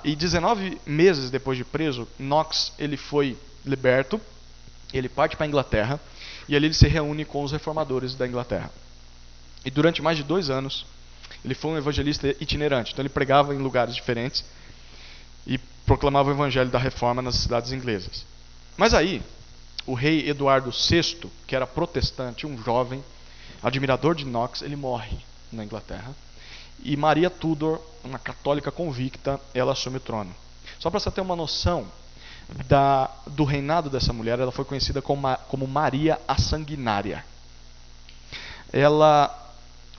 E 19 meses depois de preso, Knox ele foi liberto, ele parte para a Inglaterra, e ali ele se reúne com os reformadores da Inglaterra. E durante mais de 2 anos, ele foi um evangelista itinerante. Então ele pregava em lugares diferentes e proclamava o evangelho da reforma nas cidades inglesas. Mas aí, o rei Eduardo VI, que era protestante, um jovem, admirador de Knox, ele morre na Inglaterra. E Maria Tudor, uma católica convicta, ela assume o trono. Só para você ter uma noção do reinado dessa mulher, ela foi conhecida como Maria a Sanguinária.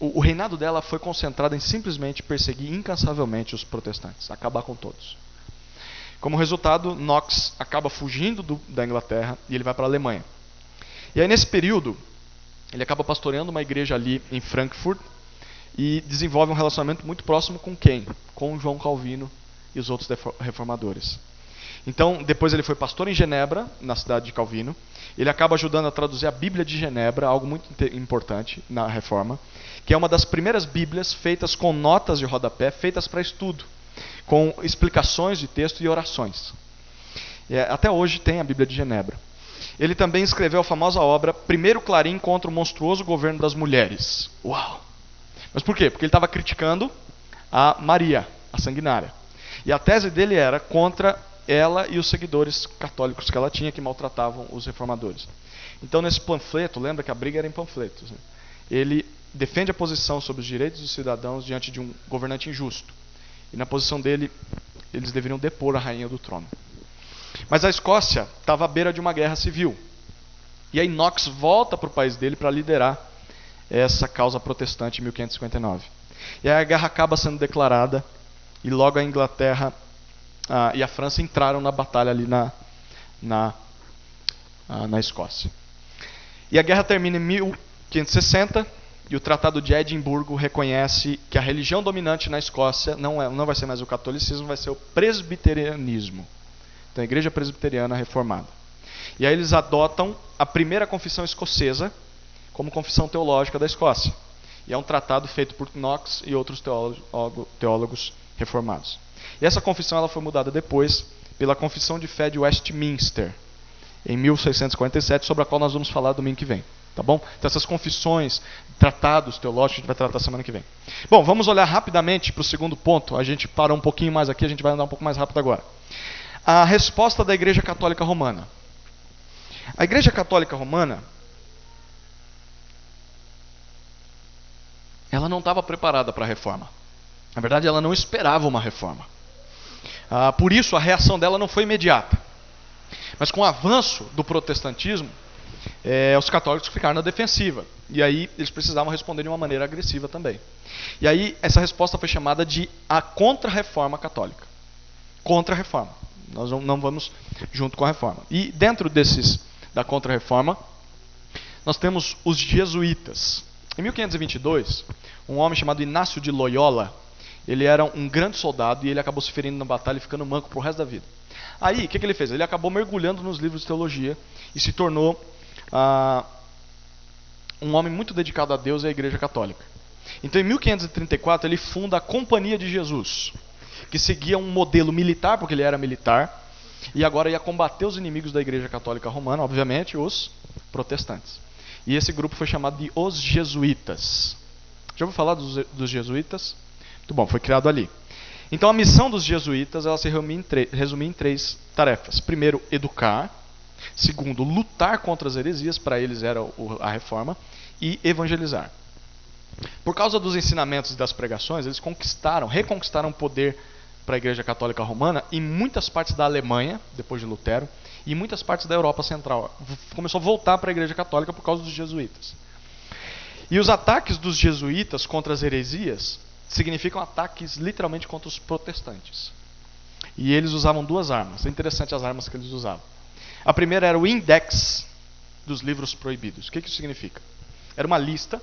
O reinado dela foi concentrado em simplesmente perseguir incansavelmente os protestantes, acabar com todos. Como resultado, Knox acaba fugindo da Inglaterra e ele vai para a Alemanha. E aí nesse período, ele acaba pastoreando uma igreja ali em Frankfurt e desenvolve um relacionamento muito próximo com quem? Com João Calvino e os outros reformadores. Então, depois ele foi pastor em Genebra, na cidade de Calvino. Ele acaba ajudando a traduzir a Bíblia de Genebra, algo muito importante na Reforma, que é uma das primeiras Bíblias feitas com notas de rodapé, feitas para estudo, com explicações de texto e orações. Até hoje tem a Bíblia de Genebra. Ele também escreveu a famosa obra Primeiro Clarim contra o Monstruoso Governo das Mulheres. Uau! Mas por quê? Porque ele estava criticando a Maria, a sanguinária. E a tese dele era contra ela e os seguidores católicos que ela tinha, que maltratavam os reformadores. Então, nesse panfleto, lembra que a briga era em panfletos, né? Ele defende a posição sobre os direitos dos cidadãos diante de um governante injusto. E na posição dele, eles deveriam depor a rainha do trono. Mas a Escócia estava à beira de uma guerra civil. E aí Knox volta para o país dele para liderar essa causa protestante em 1559. E aí a guerra acaba sendo declarada e logo a Inglaterra e a França entraram na batalha ali na Escócia. E a guerra termina em 1560 e o Tratado de Edimburgo reconhece que a religião dominante na Escócia não vai ser mais o catolicismo, vai ser o presbiterianismo. Então a igreja presbiteriana reformada. E aí eles adotam a primeira confissão escocesa como confissão teológica da Escócia. E é um tratado feito por Knox e outros teólogos reformados. E essa confissão ela foi mudada depois pela Confissão de Fé de Westminster, em 1647, sobre a qual nós vamos falar domingo que vem. Tá bom? Então essas confissões, tratados teológicos, a gente vai tratar semana que vem. Bom, vamos olhar rapidamente para o segundo ponto. A gente parou um pouquinho mais aqui, a gente vai andar um pouco mais rápido agora. A resposta da Igreja Católica Romana. A Igreja Católica Romana, ela não estava preparada para a reforma. Na verdade, ela não esperava uma reforma. Por isso, a reação dela não foi imediata. Mas com o avanço do protestantismo, os católicos ficaram na defensiva. E aí, eles precisavam responder de uma maneira agressiva também. E aí, essa resposta foi chamada de a Contra-Reforma Católica. Contra-Reforma. Nós não vamos junto com a reforma. E dentro da Contra-Reforma, nós temos os jesuítas. Em 1522, um homem chamado Inácio de Loyola, ele era um grande soldado e ele acabou se ferindo na batalha e ficando manco pro resto da vida. Aí, o que ele fez? Ele acabou mergulhando nos livros de teologia e se tornou um homem muito dedicado a Deus e à Igreja Católica. Então, em 1534, ele funda a Companhia de Jesus, que seguia um modelo militar, porque ele era militar, e agora ia combater os inimigos da Igreja Católica Romana, obviamente, os protestantes. E esse grupo foi chamado de Os Jesuítas. Já ouviu falar dos jesuítas? Muito bom, foi criado ali. Então a missão dos jesuítas ela se resumia em três tarefas. Primeiro, educar. Segundo, lutar contra as heresias, para eles era a reforma. E evangelizar. Por causa dos ensinamentos e das pregações, eles reconquistaram o poder para a Igreja Católica Romana em muitas partes da Alemanha, depois de Lutero, e em muitas partes da Europa Central. Começou a voltar para a Igreja Católica por causa dos jesuítas. E os ataques dos jesuítas contra as heresias significam ataques literalmente contra os protestantes. E eles usavam duas armas. É interessante as armas que eles usavam. A primeira era o index dos livros proibidos. O que isso significa? Era uma lista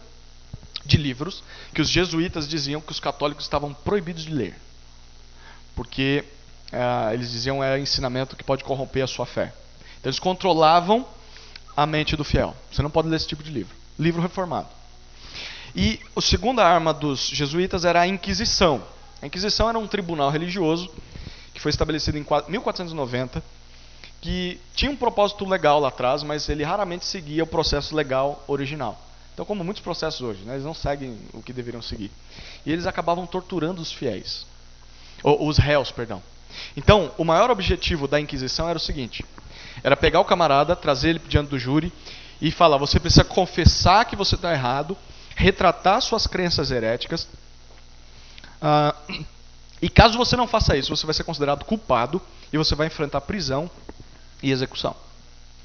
de livros que os jesuítas diziam que os católicos estavam proibidos de ler. Porque eles diziam é ensinamento que pode corromper a sua fé. Então eles controlavam a mente do fiel. Você não pode ler esse tipo de livro. Livro reformado. E a segunda arma dos jesuítas era a Inquisição. A Inquisição era um tribunal religioso que foi estabelecido em 1490, que tinha um propósito legal lá atrás, mas ele raramente seguia o processo legal original. Então, como muitos processos hoje, né, eles não seguem o que deveriam seguir. E eles acabavam torturando os fiéis. Os réus, perdão. Então, o maior objetivo da Inquisição era o seguinte: era pegar o camarada, trazer ele diante do júri e falar, você precisa confessar que você está errado, retratar suas crenças heréticas, e caso você não faça isso, você vai ser considerado culpado e você vai enfrentar prisão e execução,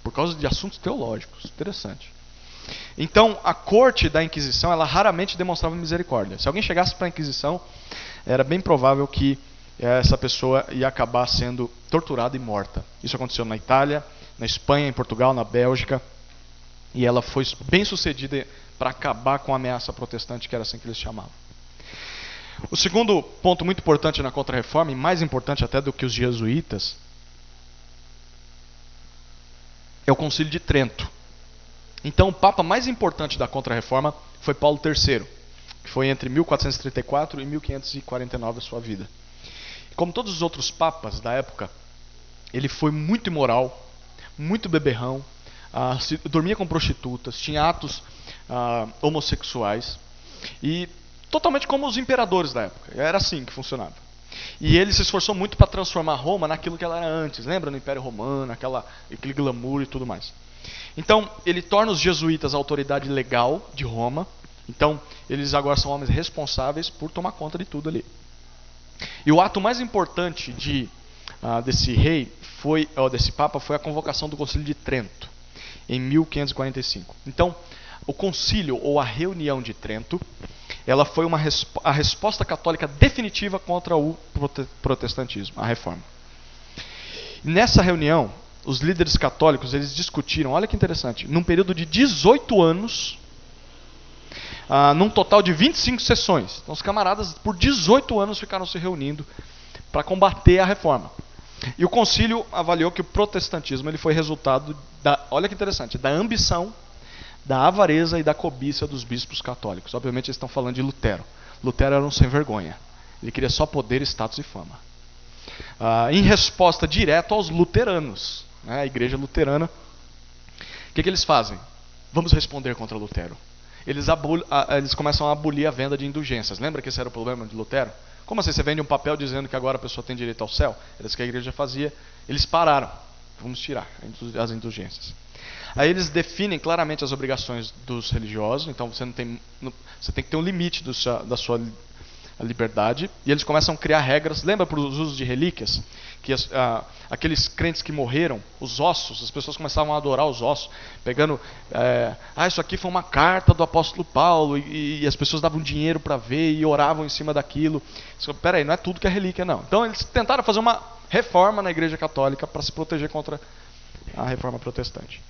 por causa de assuntos teológicos. Interessante. Então, a corte da Inquisição, ela raramente demonstrava misericórdia. Se alguém chegasse para a Inquisição, era bem provável que essa pessoa ia acabar sendo torturada e morta. Isso aconteceu na Itália, na Espanha, em Portugal, na Bélgica, e ela foi bem sucedida para acabar com a ameaça protestante, que era assim que eles chamavam. O segundo ponto muito importante na Contra-Reforma, e mais importante até do que os jesuítas, é o Concílio de Trento. Então, o Papa mais importante da Contra-Reforma foi Paulo III, que foi entre 1434 e 1549 a sua vida. Como todos os outros papas da época, ele foi muito imoral, muito beberrão, dormia com prostitutas, tinha atos homossexuais, e totalmente como os imperadores da época. Era assim que funcionava. E ele se esforçou muito para transformar Roma naquilo que ela era antes. Lembra no Império Romano, aquele glamour e tudo mais. Então, ele torna os jesuítas a autoridade legal de Roma. Então, eles agora são homens responsáveis por tomar conta de tudo ali. E o ato mais importante desse Papa foi a convocação do Concílio de Trento, em 1545. Então, o concílio, ou a reunião de Trento, ela foi a resposta católica definitiva contra o protestantismo, a reforma. Nessa reunião, os líderes católicos eles discutiram, olha que interessante, num período de 18 anos, num total de 25 sessões. Então os camaradas por 18 anos ficaram se reunindo para combater a reforma. E o concílio avaliou que o protestantismo ele foi resultado olha que interessante, da ambição, da avareza e da cobiça dos bispos católicos. Obviamente eles estão falando de Lutero. Lutero era um sem vergonha. Ele queria só poder, status e fama. Em resposta direta aos luteranos, né, a igreja luterana, o que eles fazem? Vamos responder contra Lutero. Eles começam a abolir a venda de indulgências. Lembra que esse era o problema de Lutero? Como assim você vende um papel dizendo que agora a pessoa tem direito ao céu? Era isso que a igreja fazia. Eles pararam. Vamos tirar as indulgências. Aí eles definem claramente as obrigações dos religiosos. Então você tem que ter um limite da sua liberdade. E eles começam a criar regras. Lembra para os usos de relíquias? Que aqueles crentes que morreram, os ossos, as pessoas começavam a adorar os ossos, pegando, isso aqui foi uma carta do apóstolo Paulo, e as pessoas davam dinheiro para ver e oravam em cima daquilo. Peraí, não é tudo que é relíquia não. Então eles tentaram fazer uma reforma na igreja católica para se proteger contra a reforma protestante.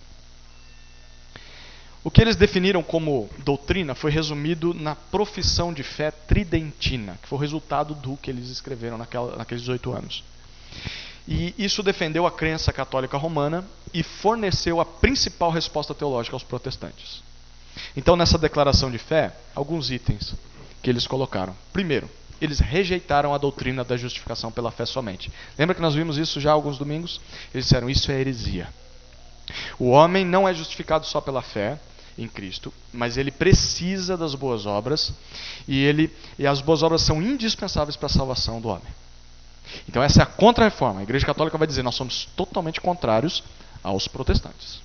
O que eles definiram como doutrina foi resumido na profissão de fé tridentina, que foi o resultado do que eles escreveram naqueles 18 anos. E isso defendeu a crença católica romana e forneceu a principal resposta teológica aos protestantes. Então, nessa declaração de fé, alguns itens que eles colocaram. Primeiro, eles rejeitaram a doutrina da justificação pela fé somente. Lembra que nós vimos isso já há alguns domingos? Eles disseram, isso é heresia. O homem não é justificado só pela fé em Cristo, mas ele precisa das boas obras e as boas obras são indispensáveis para a salvação do homem. Então essa é a contra-reforma. A Igreja Católica vai dizer, nós somos totalmente contrários aos protestantes.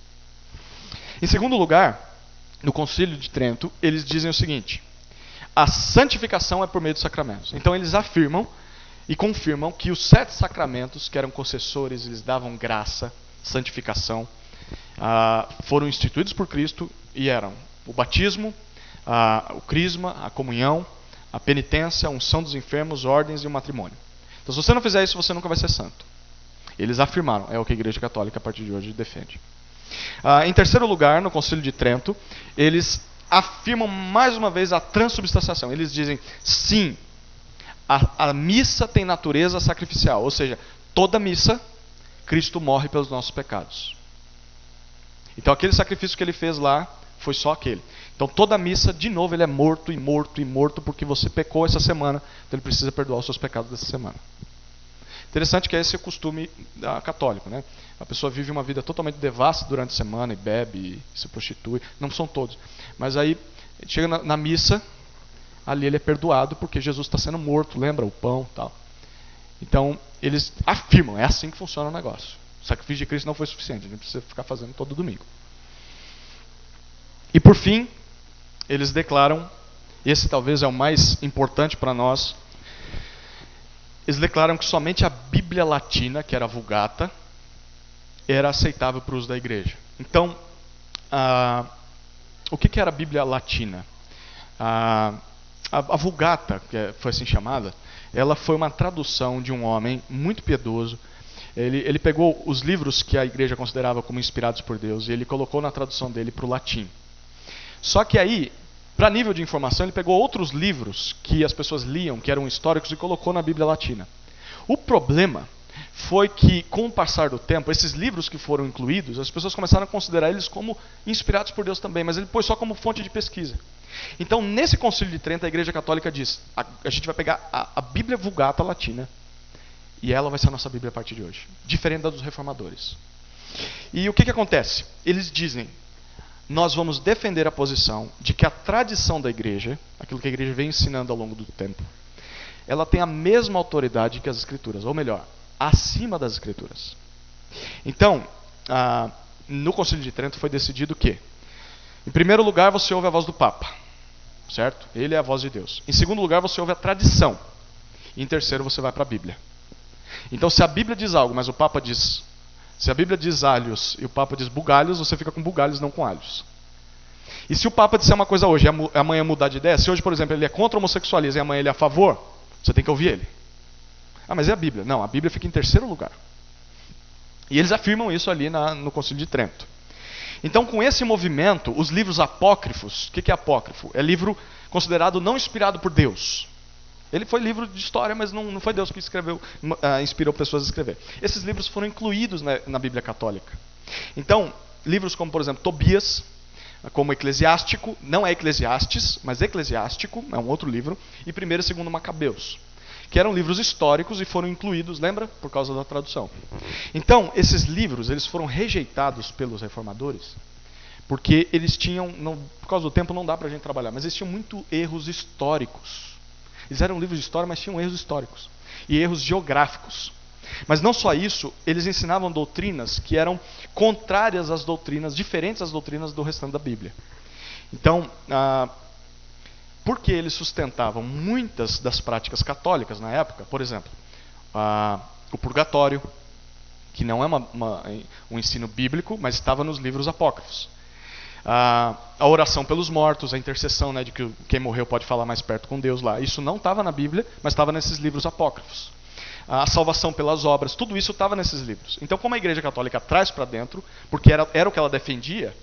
Em segundo lugar, no Concílio de Trento, eles dizem o seguinte, a santificação é por meio dos sacramentos. Então eles afirmam e confirmam que os 7 sacramentos, que eram concessores, eles davam graça, santificação, foram instituídos por Cristo e eram o batismo, o crisma, a comunhão, a penitência, a unção dos enfermos, ordens e o matrimônio. Então, se você não fizer isso, você nunca vai ser santo. Eles afirmaram, é o que a Igreja Católica a partir de hoje defende. Em terceiro lugar, no Concílio de Trento, eles afirmam mais uma vez a transubstanciação. Eles dizem, sim, a missa tem natureza sacrificial, ou seja, toda missa, Cristo morre pelos nossos pecados. Então aquele sacrifício que ele fez lá foi só aquele. Então toda missa, de novo, ele é morto e morto e morto porque você pecou essa semana, então ele precisa perdoar os seus pecados dessa semana. Interessante que esse é o costume católico, né? A pessoa vive uma vida totalmente devassa durante a semana e bebe e se prostitui. Não são todos. Mas aí chega na missa, ali ele é perdoado porque Jesus está sendo morto, lembra? O pão e tal. Então eles afirmam, é assim que funciona o negócio. O sacrifício de Cristo não foi suficiente, a gente precisa ficar fazendo todo domingo. E por fim, eles declaram, esse talvez é o mais importante para nós, eles declaram que somente a Bíblia Latina, que era a Vulgata, era aceitável para o uso da igreja. Então, o que era a Bíblia Latina? A Vulgata, que foi assim chamada, ela foi uma tradução de um homem muito piedoso. Ele pegou os livros que a igreja considerava como inspirados por Deus e ele colocou na tradução dele para o latim. Só que aí, para nível de informação, ele pegou outros livros que as pessoas liam, que eram históricos, e colocou na Bíblia Latina. O problema foi que, com o passar do tempo, esses livros que foram incluídos, as pessoas começaram a considerar eles como inspirados por Deus também, mas ele pôs só como fonte de pesquisa. Então, nesse Concílio de Trento, a Igreja Católica diz, a gente vai pegar a Bíblia Vulgata Latina, e ela vai ser a nossa Bíblia a partir de hoje, diferente da dos reformadores. E o que acontece? Eles dizem, nós vamos defender a posição de que a tradição da igreja, aquilo que a igreja vem ensinando ao longo do tempo, ela tem a mesma autoridade que as Escrituras, ou melhor, acima das Escrituras. Então, no Concílio de Trento foi decidido que, em primeiro lugar, você ouve a voz do Papa, certo? Ele é a voz de Deus. Em segundo lugar, você ouve a tradição. E em terceiro, você vai para a Bíblia. Então, se a Bíblia diz algo, mas o Papa diz... Se a Bíblia diz alhos e o Papa diz bugalhos, você fica com bugalhos, não com alhos. E se o Papa disser uma coisa hoje e amanhã mudar de ideia, se hoje, por exemplo, ele é contra o homossexualismo e amanhã ele é a favor, você tem que ouvir ele. Ah, mas é a Bíblia. Não, a Bíblia fica em terceiro lugar. E eles afirmam isso ali no Concílio de Trento. Então, com esse movimento, os livros apócrifos, o que é apócrifo? É livro considerado não inspirado por Deus. Ele foi livro de história, mas não foi Deus que inspirou pessoas a escrever. Esses livros foram incluídos na Bíblia Católica. Então, livros como, por exemplo, Tobias, como Eclesiástico, não é Eclesiastes, mas Eclesiástico, é um outro livro, e 1º e 2º Macabeus, que eram livros históricos e foram incluídos, lembra? Por causa da tradução. Então, esses livros eles foram rejeitados pelos reformadores, porque eles tinham, por causa do tempo não dá para a gente trabalhar, mas eles tinham muito erros históricos. Eles eram livros de história, mas tinham erros históricos e erros geográficos. Mas não só isso, eles ensinavam doutrinas que eram contrárias às doutrinas, diferentes às doutrinas do restante da Bíblia. Então, porque eles sustentavam muitas das práticas católicas na época, por exemplo, o purgatório, que não é um ensino bíblico, mas estava nos livros apócrifos. A oração pelos mortos, a intercessão, de que quem morreu pode falar mais perto com Deus lá. Isso não estava na Bíblia, mas estava nesses livros apócrifos. A salvação pelas obras, tudo isso estava nesses livros. Então, como a Igreja Católica traz para dentro, porque era o que ela defendia,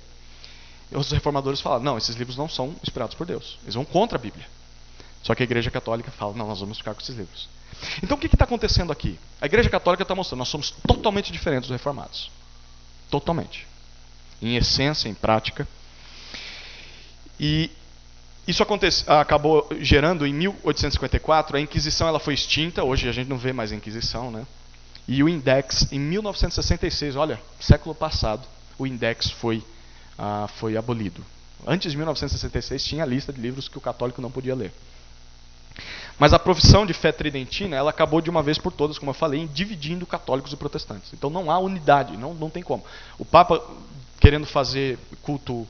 os reformadores falam, não, esses livros não são inspirados por Deus. Eles vão contra a Bíblia. Só que a Igreja Católica fala, não, nós vamos ficar com esses livros. Então, o que está acontecendo aqui? A Igreja Católica está mostrando, nós somos totalmente diferentes dos reformados. Totalmente. Em essência, em prática. E isso acabou gerando, em 1854, a Inquisição ela foi extinta, hoje a gente não vê mais a Inquisição, né? E o Index, em 1966, olha, século passado, o Index foi abolido. Antes de 1966 tinha a lista de livros que o católico não podia ler. Mas a profissão de fé tridentina, ela acabou de uma vez por todas, como eu falei, dividindo católicos e protestantes. Então não há unidade, não tem como. O Papa, querendo fazer culto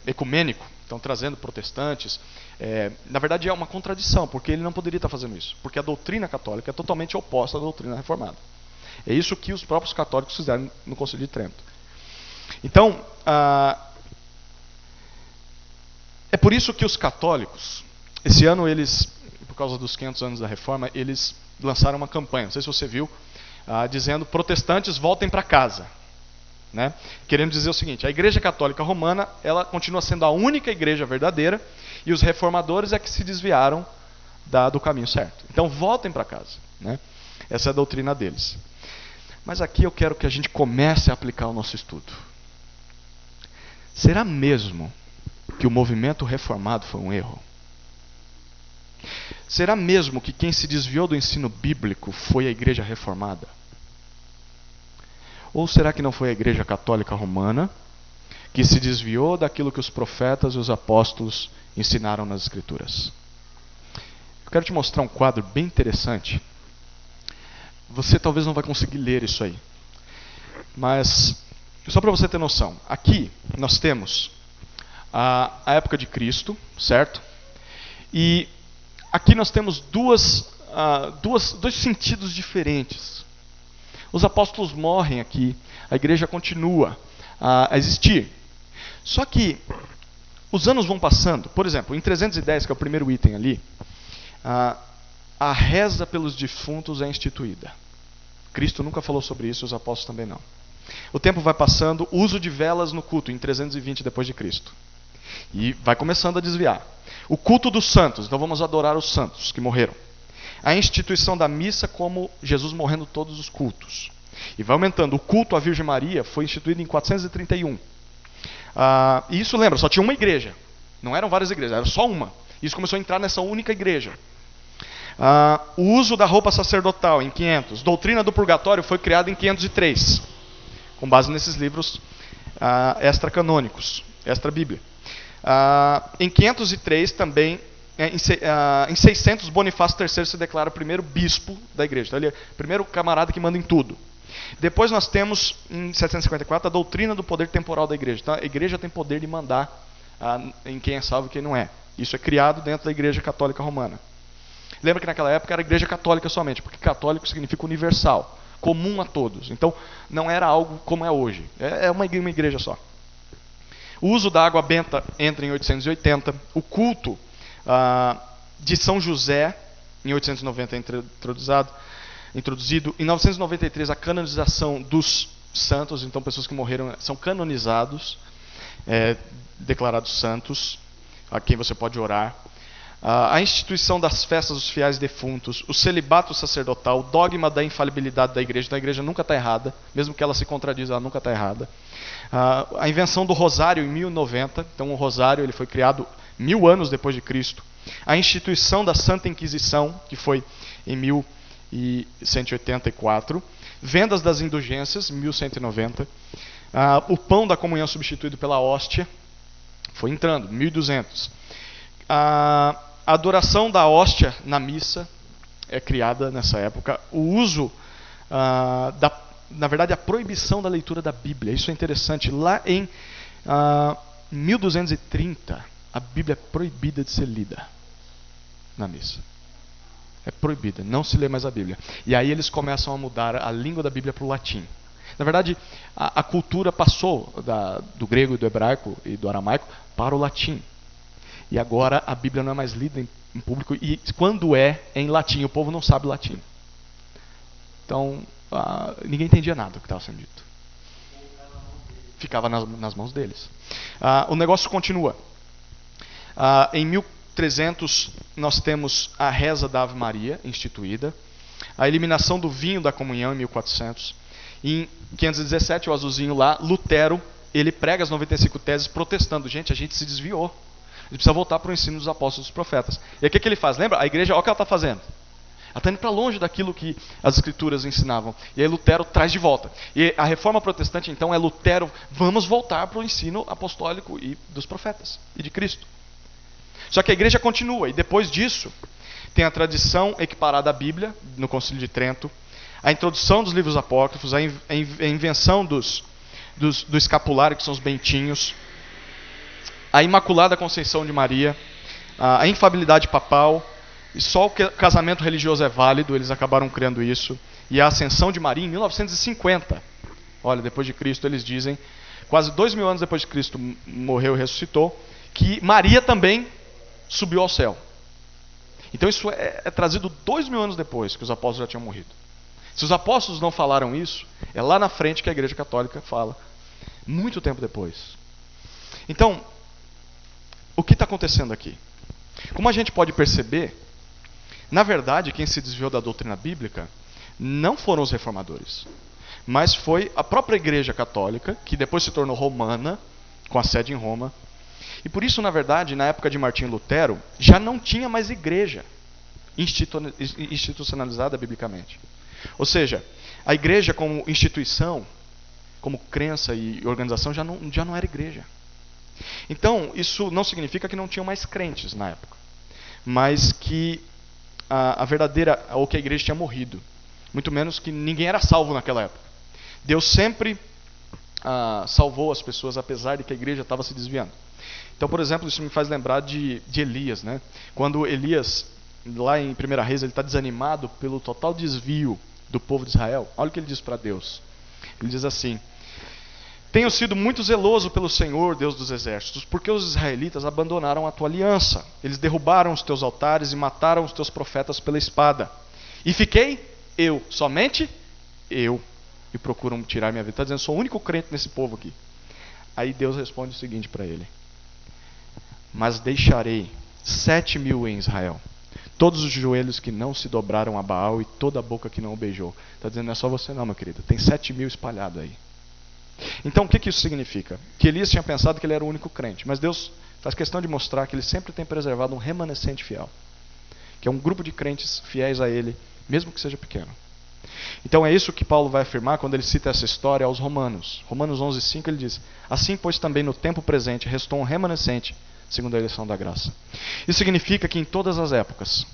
ecumênico, então trazendo protestantes, na verdade é uma contradição, porque ele não poderia estar fazendo isso, porque a doutrina católica é totalmente oposta à doutrina reformada. É isso que os próprios católicos fizeram no Concílio de Trento. Então, é por isso que os católicos, esse ano eles, por causa dos 500 anos da Reforma, eles lançaram uma campanha, não sei se você viu, dizendo, protestantes voltem para casa. Né? Querendo dizer o seguinte, a Igreja Católica Romana, ela continua sendo a única igreja verdadeira, e os reformadores é que se desviaram do caminho certo. Então voltem para casa. Né? Essa é a doutrina deles. Mas aqui eu quero que a gente comece a aplicar o nosso estudo. Será mesmo que o movimento reformado foi um erro? Será mesmo que quem se desviou do ensino bíblico foi a Igreja Reformada? Ou será que não foi a Igreja Católica Romana que se desviou daquilo que os profetas e os apóstolos ensinaram nas Escrituras? Eu quero te mostrar um quadro bem interessante. Você talvez não vai conseguir ler isso aí. Mas, só para você ter noção, aqui nós temos a época de Cristo, certo? E aqui nós temos dois sentidos diferentes. Os apóstolos morrem aqui, a igreja continua a existir. Só que os anos vão passando. Por exemplo, em 310, que é o primeiro item ali, a reza pelos defuntos é instituída. Cristo nunca falou sobre isso, os apóstolos também não. O tempo vai passando, uso de velas no culto, em 320 depois de Cristo. E vai começando a desviar. O culto dos santos, então vamos adorar os santos que morreram. a instituição da missa como Jesus morrendo todos os cultos. E vai aumentando. O culto à Virgem Maria foi instituído em 431. E isso, lembra, só tinha uma igreja. Não eram várias igrejas, era só uma. Isso começou a entrar nessa única igreja. O uso da roupa sacerdotal em 500. Doutrina do purgatório foi criada em 503, com base nesses livros extracanônicos, extra-bíblia. Em 503 também, em 600, Bonifácio III se declara o primeiro bispo da igreja. Então, ele é o primeiro camarada que manda em tudo. Depois nós temos, em 754, a doutrina do poder temporal da igreja. Então, a igreja tem poder de mandar em quem é salvo e quem não é. Isso é criado dentro da igreja católica romana. Lembra que naquela época era a igreja católica somente, porque católico significa universal, comum a todos. Então, não era algo como é hoje. É uma igreja só. O uso da água benta entra em 880. O culto de São José, em 890, é introduzido. Em 993, a canonização dos santos, então pessoas que morreram são canonizados, declarados santos, a quem você pode orar. A instituição das festas dos fiéis defuntos, o celibato sacerdotal, o dogma da infalibilidade da igreja. Então a igreja nunca está errada, mesmo que ela se contradiz, ela nunca está errada. A invenção do rosário em 1090, então o rosário ele foi criado 1000 anos depois de Cristo. A instituição da Santa Inquisição, que foi em 1184. Vendas das indulgências, 1190. O pão da comunhão substituído pela hóstia, foi entrando, 1200. A adoração da hóstia na missa é criada nessa época. O uso, na verdade, a proibição da leitura da Bíblia. Isso é interessante. Lá em 1230, a Bíblia é proibida de ser lida na missa. É proibida, não se lê mais a Bíblia. E aí eles começam a mudar a língua da Bíblia para o latim. Na verdade, a cultura passou do grego, do hebraico e do aramaico para o latim. E agora a Bíblia não é mais lida em público, e quando é em latim, o povo não sabe latim. Então, ninguém entendia nada do que estava sendo dito. Ficava nas mãos deles. O negócio continua. Em 1300, nós temos a reza da Ave Maria instituída. A eliminação do vinho da comunhão em 1400. Em 517, o azulzinho lá, Lutero, ele prega as 95 teses protestando. Gente, a gente se desviou. A gente precisa voltar para o ensino dos apóstolos e dos profetas. E aí o que ele faz? Lembra? A igreja, olha o que ela está fazendo. Ela está indo para longe daquilo que as escrituras ensinavam. E aí Lutero traz de volta. E a reforma protestante, então, é Lutero, vamos voltar para o ensino apostólico e dos profetas e de Cristo. Só que a igreja continua. E depois disso, tem a tradição equiparada à Bíblia, no Concílio de Trento, a introdução dos livros apócrifos, a invenção do escapulário, que são os bentinhos, a Imaculada Conceição de Maria, a infabilidade papal, e só o casamento religioso é válido, eles acabaram criando isso, e a Ascensão de Maria em 1950. Olha, depois de Cristo, eles dizem, quase 2000 anos depois de Cristo morreu e ressuscitou, que Maria também subiu ao céu. Então isso é trazido 2000 anos depois que os apóstolos já tinham morrido. Se os apóstolos não falaram isso, é lá na frente que a Igreja Católica fala, muito tempo depois. Então, o que está acontecendo aqui? Como a gente pode perceber, na verdade, quem se desviou da doutrina bíblica não foram os reformadores, mas foi a própria Igreja Católica, que depois se tornou romana, com a sede em Roma. E por isso, na verdade, na época de Martinho Lutero, já não tinha mais igreja institucionalizada biblicamente. Ou seja, a igreja como instituição, como crença e organização, já não era igreja. Então, isso não significa que não tinham mais crentes na época, mas que a verdadeira, ou que a igreja tinha morrido. Muito menos que ninguém era salvo naquela época. Deus sempre salvou as pessoas, apesar de que a igreja estava se desviando. Então, por exemplo, isso me faz lembrar de Elias, né? Quando Elias, lá em 1 Reis, ele está desanimado pelo total desvio do povo de Israel. Olha o que ele diz para Deus. Ele diz assim: tenho sido muito zeloso pelo Senhor, Deus dos exércitos, porque os israelitas abandonaram a tua aliança. Eles derrubaram os teus altares e mataram os teus profetas pela espada. E fiquei eu, somente eu, e procuram tirar minha vida. Está dizendo, sou o único crente nesse povo aqui. Aí Deus responde o seguinte para ele: mas deixarei 7.000 em Israel, todos os joelhos que não se dobraram a Baal e toda a boca que não o beijou. Está dizendo, não é só você não, meu querido. Tem 7.000 espalhados aí. Então, o que isso significa? Que Elias tinha pensado que ele era o único crente. Mas Deus faz questão de mostrar que ele sempre tem preservado um remanescente fiel. Que é um grupo de crentes fiéis a ele, mesmo que seja pequeno. Então é isso que Paulo vai afirmar quando ele cita essa história aos Romanos. Romanos 11:5 ele diz, assim pois também no tempo presente restou um remanescente, segundo a eleição da graça. Isso significa que em todas as épocas,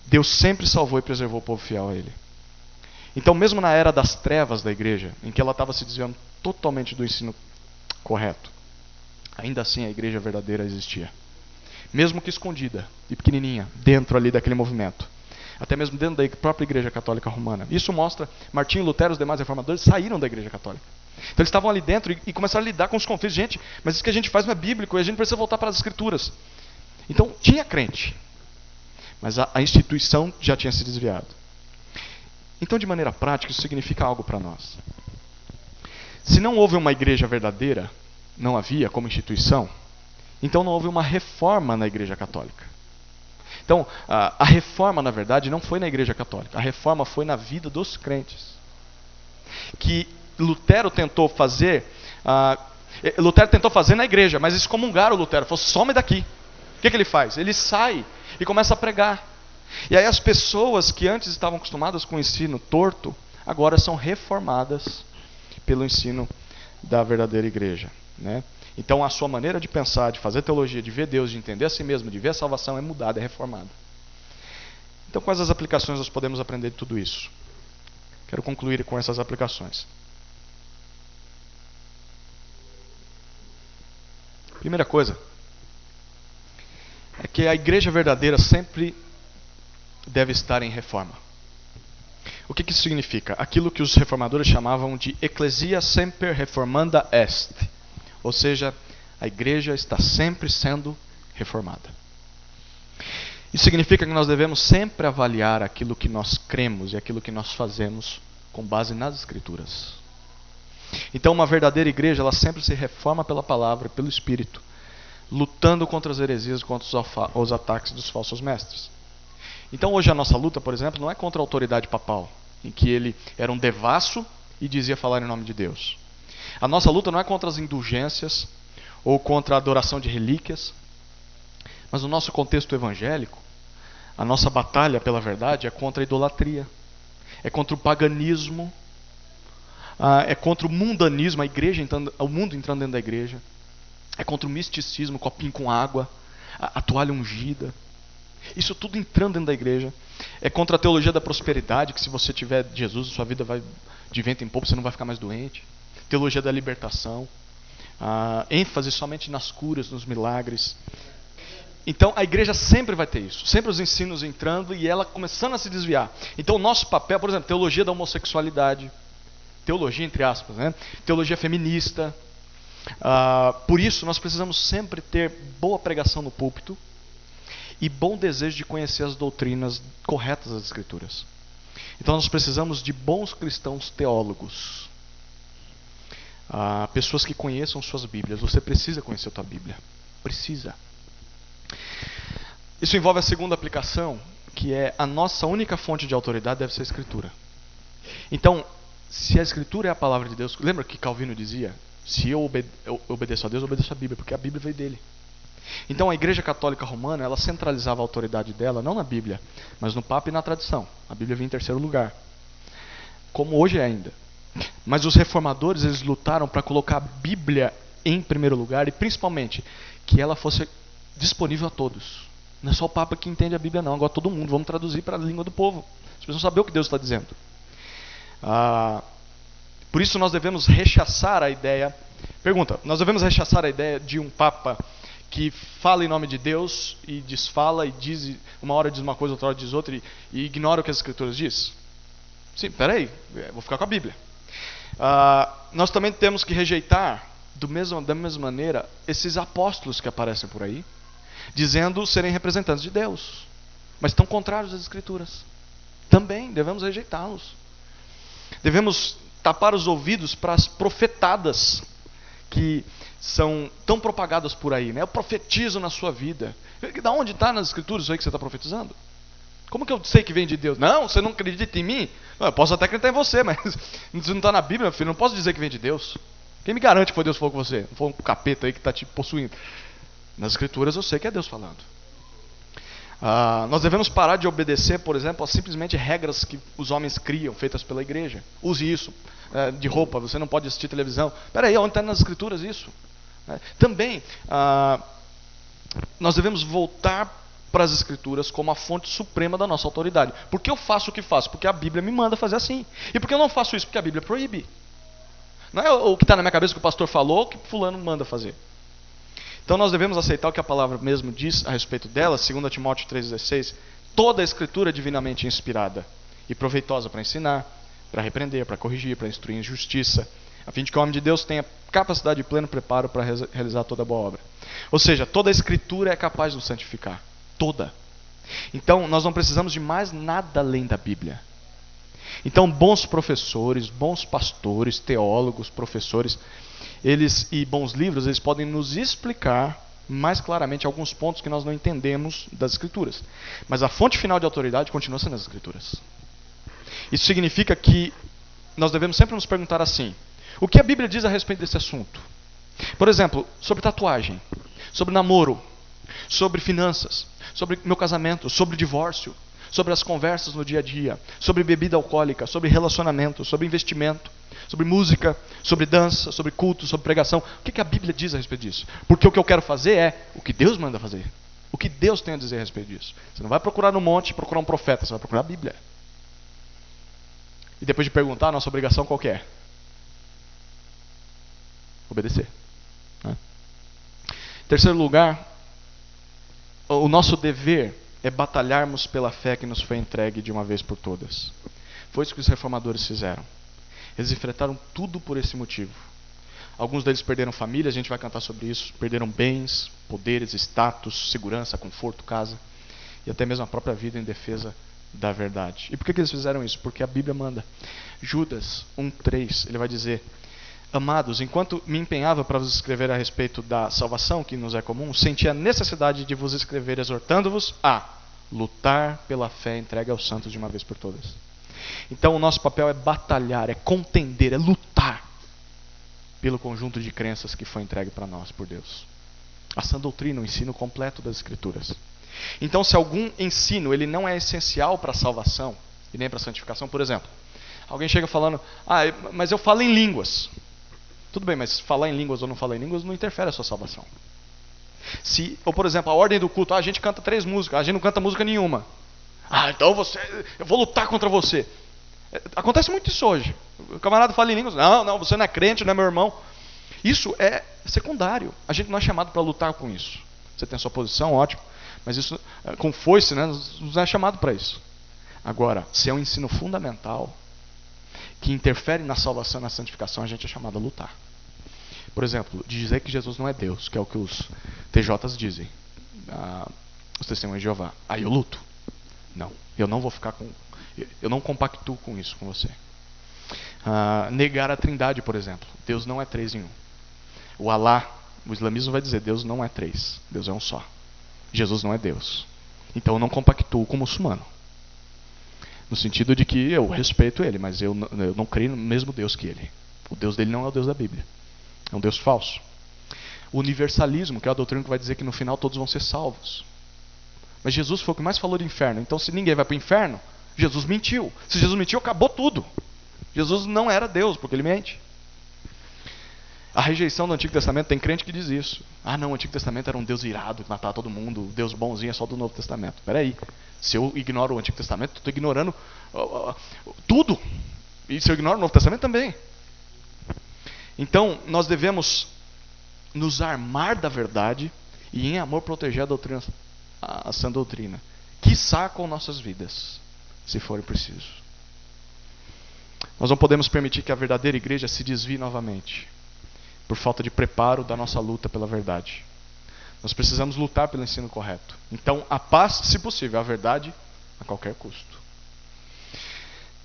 Deus sempre salvou e preservou o povo fiel a ele. Então mesmo na era das trevas da igreja, em que ela estava se desviando totalmente do ensino correto, ainda assim a igreja verdadeira existia. Mesmo que escondida e pequenininha, dentro ali daquele movimento. Até mesmo dentro da própria igreja católica romana. Isso mostra, Martinho Lutero e os demais reformadores saíram da igreja católica. Então eles estavam ali dentro e começaram a lidar com os conflitos. Gente, mas isso que a gente faz não é bíblico, e a gente precisa voltar para as escrituras. Então tinha crente, mas a instituição já tinha se desviado. Então de maneira prática isso significa algo para nós. Se não houve uma igreja verdadeira, não havia como instituição, então não houve uma reforma na igreja católica. Então, a reforma, na verdade, não foi na igreja católica. A reforma foi na vida dos crentes. Que Lutero tentou fazer na igreja, mas excomungaram Lutero. Falou, some daqui. O que ele faz? Ele sai e começa a pregar. E aí as pessoas que antes estavam acostumadas com o ensino torto, agora são reformadas pelo ensino da verdadeira igreja, né? Então a sua maneira de pensar, de fazer teologia, de ver Deus, de entender a si mesmo, de ver a salvação é mudada, é reformada. Então quais as aplicações nós podemos aprender de tudo isso? Quero concluir com essas aplicações. Primeira coisa é que a igreja verdadeira sempre deve estar em reforma. O que isso significa? Aquilo que os reformadores chamavam de ecclesia semper reformanda est. Ou seja, a igreja está sempre sendo reformada. Isso significa que nós devemos sempre avaliar aquilo que nós cremos e aquilo que nós fazemos com base nas Escrituras. Então, uma verdadeira igreja, ela sempre se reforma pela palavra, pelo Espírito, lutando contra as heresias, contra os ataques dos falsos mestres. Então, hoje a nossa luta, por exemplo, não é contra a autoridade papal, em que ele era um devasso e dizia falar em nome de Deus. A nossa luta não é contra as indulgências ou contra a adoração de relíquias, mas no nosso contexto evangélico, a nossa batalha pela verdade é contra a idolatria, é contra o paganismo, é contra o mundanismo, o mundo entrando dentro da igreja, é contra o misticismo, copinho com água, a toalha ungida. Isso tudo entrando dentro da igreja. É contra a teologia da prosperidade, que se você tiver Jesus, sua vida vai de vento em popa, você não vai ficar mais doente. Teologia da libertação, ênfase somente nas curas, nos milagres. Então a igreja sempre vai ter isso, sempre os ensinos entrando e ela começando a se desviar. Então o nosso papel, por exemplo, teologia da homossexualidade, teologia entre aspas, né? Teologia feminista. Por isso nós precisamos sempre ter boa pregação no púlpito e bom desejo de conhecer as doutrinas corretas das Escrituras. Então nós precisamos de bons cristãos teólogos. Pessoas que conheçam suas Bíblias. Você precisa conhecer a tua Bíblia. Precisa. Isso envolve a segunda aplicação, que é a nossa única fonte de autoridade deve ser a Escritura. Então, se a Escritura é a palavra de Deus, lembra que Calvino dizia, se eu obedeço a Deus, eu obedeço a Bíblia, porque a Bíblia veio dele. Então a Igreja Católica Romana, ela centralizava a autoridade dela, não na Bíblia, mas no Papa e na tradição. A Bíblia vinha em terceiro lugar, como hoje é ainda. Mas os reformadores, eles lutaram para colocar a Bíblia em primeiro lugar e principalmente que ela fosse disponível a todos. Não é só o Papa que entende a Bíblia não, agora todo mundo, vamos traduzir para a língua do povo. As pessoas sabem o que Deus está dizendo. Por isso nós devemos rechaçar a ideia, nós devemos rechaçar a ideia de um Papa que fala em nome de Deus e desfala e diz, uma hora diz uma coisa, outra hora diz outra e ignora o que as Escrituras diz? Sim, peraí, vou ficar com a Bíblia. Nós também temos que rejeitar, da mesma maneira, esses apóstolos que aparecem por aí, dizendo serem representantes de Deus, mas estão contrários às Escrituras. Também devemos rejeitá-los. Devemos tapar os ouvidos para as profetadas que são tão propagadas por aí, né? Eu profetizo na sua vida, Da onde está nas escrituras isso aí que você está profetizando? Como que eu sei que vem de Deus? Não, você não acredita em mim? Não, eu posso até acreditar em você, mas se não está na Bíblia, meu filho, não posso dizer que vem de Deus. Quem me garante que foi Deus que falou com você? Não foi um capeta aí que está te possuindo. Nas escrituras eu sei que é Deus falando. Nós devemos parar de obedecer, por exemplo, a simplesmente regras que os homens criam, feitas pela igreja. Use isso. De roupa, você não pode assistir televisão. Espera aí, onde está nas escrituras isso? Também, nós devemos voltar para as escrituras como a fonte suprema da nossa autoridade. Por que eu faço o que faço? Porque a Bíblia me manda fazer assim. E por que eu não faço isso? Porque a Bíblia proíbe. Não é o que está na minha cabeça que o pastor falou, que fulano manda fazer. Então nós devemos aceitar o que a palavra mesmo diz a respeito dela, 2 Timóteo 3,16. Toda a escritura é divinamente inspirada e proveitosa para ensinar, para repreender, para corrigir, para instruir em justiça, a fim de que o homem de Deus tenha capacidade e pleno preparo para realizar toda boa obra. Ou seja, toda a escritura é capaz de nos santificar. Toda. Então nós não precisamos de mais nada além da Bíblia. Então bons professores, bons pastores, teólogos, professores, e bons livros, eles podem nos explicar mais claramente alguns pontos que nós não entendemos das escrituras. Mas a fonte final de autoridade continua sendo as escrituras. Isso significa que nós devemos sempre nos perguntar assim: o que a Bíblia diz a respeito desse assunto? Por exemplo, sobre tatuagem, sobre namoro, sobre finanças, sobre meu casamento, sobre divórcio, sobre as conversas no dia a dia, sobre bebida alcoólica, sobre relacionamento, sobre investimento, sobre música, sobre dança, sobre culto, sobre pregação. O que a Bíblia diz a respeito disso? Porque o que eu quero fazer é o que Deus manda fazer. O que Deus tem a dizer a respeito disso. Você não vai procurar no monte, procurar um profeta, você vai procurar a Bíblia. E depois de perguntar, a nossa obrigação qual que é? Obedecer. Né? Em terceiro lugar, o nosso dever é batalharmos pela fé que nos foi entregue de uma vez por todas. Foi isso que os reformadores fizeram. Eles enfrentaram tudo por esse motivo. Alguns deles perderam família, a gente vai cantar sobre isso. Perderam bens, poderes, status, segurança, conforto, casa. E até mesmo a própria vida em defesa da verdade. E por que eles fizeram isso? Porque a Bíblia manda. Judas 1,3, ele vai dizer: amados, enquanto me empenhava para vos escrever a respeito da salvação que nos é comum, senti a necessidade de vos escrever exortando-vos a lutar pela fé entregue aos santos de uma vez por todas. Então o nosso papel é batalhar, é contender, é lutar pelo conjunto de crenças que foi entregue para nós por Deus. A sã doutrina, o ensino completo das Escrituras. Então se algum ensino ele não é essencial para a salvação e nem para a santificação, por exemplo, alguém chega falando: mas eu falo em línguas. Tudo bem, mas falar em línguas ou não falar em línguas não interfere a sua salvação. Ou por exemplo, a ordem do culto: a gente canta 3 músicas, a gente não canta música nenhuma. Então eu vou lutar contra você. Acontece muito isso hoje. O camarada fala em línguas: não, você não é crente, não é meu irmão. Isso é secundário. A gente não é chamado para lutar com isso. Você tem a sua posição, ótimo. Mas isso, com foice, né, não é chamado para isso. Agora, se é um ensino fundamental que interfere na salvação e na santificação, a gente é chamado a lutar. Por exemplo, dizer que Jesus não é Deus, que é o que os TJs dizem, os testemunhos de Jeová. Aí eu luto. Não, eu não vou ficar com... Eu não compactuo com isso com você. Negar a trindade, por exemplo. Deus não é 3 em 1. O Alá, o islamismo vai dizer: Deus não é 3, Deus é um só. Jesus não é Deus. Então eu não compactuo com o muçulmano. No sentido de que eu respeito ele, mas eu não creio no mesmo Deus que ele. O Deus dele não é o Deus da Bíblia. É um Deus falso. O universalismo, que é a doutrina que vai dizer que no final todos vão ser salvos. Mas Jesus foi o que mais falou de inferno. Então se ninguém vai para o inferno, Jesus mentiu. Se Jesus mentiu, acabou tudo. Jesus não era Deus, porque ele mente. A rejeição do Antigo Testamento, tem crente que diz isso. Não, o Antigo Testamento era um Deus irado, que matava todo mundo. O Deus bonzinho é só do Novo Testamento. Espera aí. Se eu ignoro o Antigo Testamento, estou ignorando tudo. E se eu ignoro o Novo Testamento também. Então, nós devemos nos armar da verdade e em amor proteger a doutrina, a sã doutrina, quiçá com nossas vidas, se for preciso. Nós não podemos permitir que a verdadeira igreja se desvie novamente, por falta de preparo da nossa luta pela verdade. Nós precisamos lutar pelo ensino correto. Então, a paz, se possível, a verdade, a qualquer custo.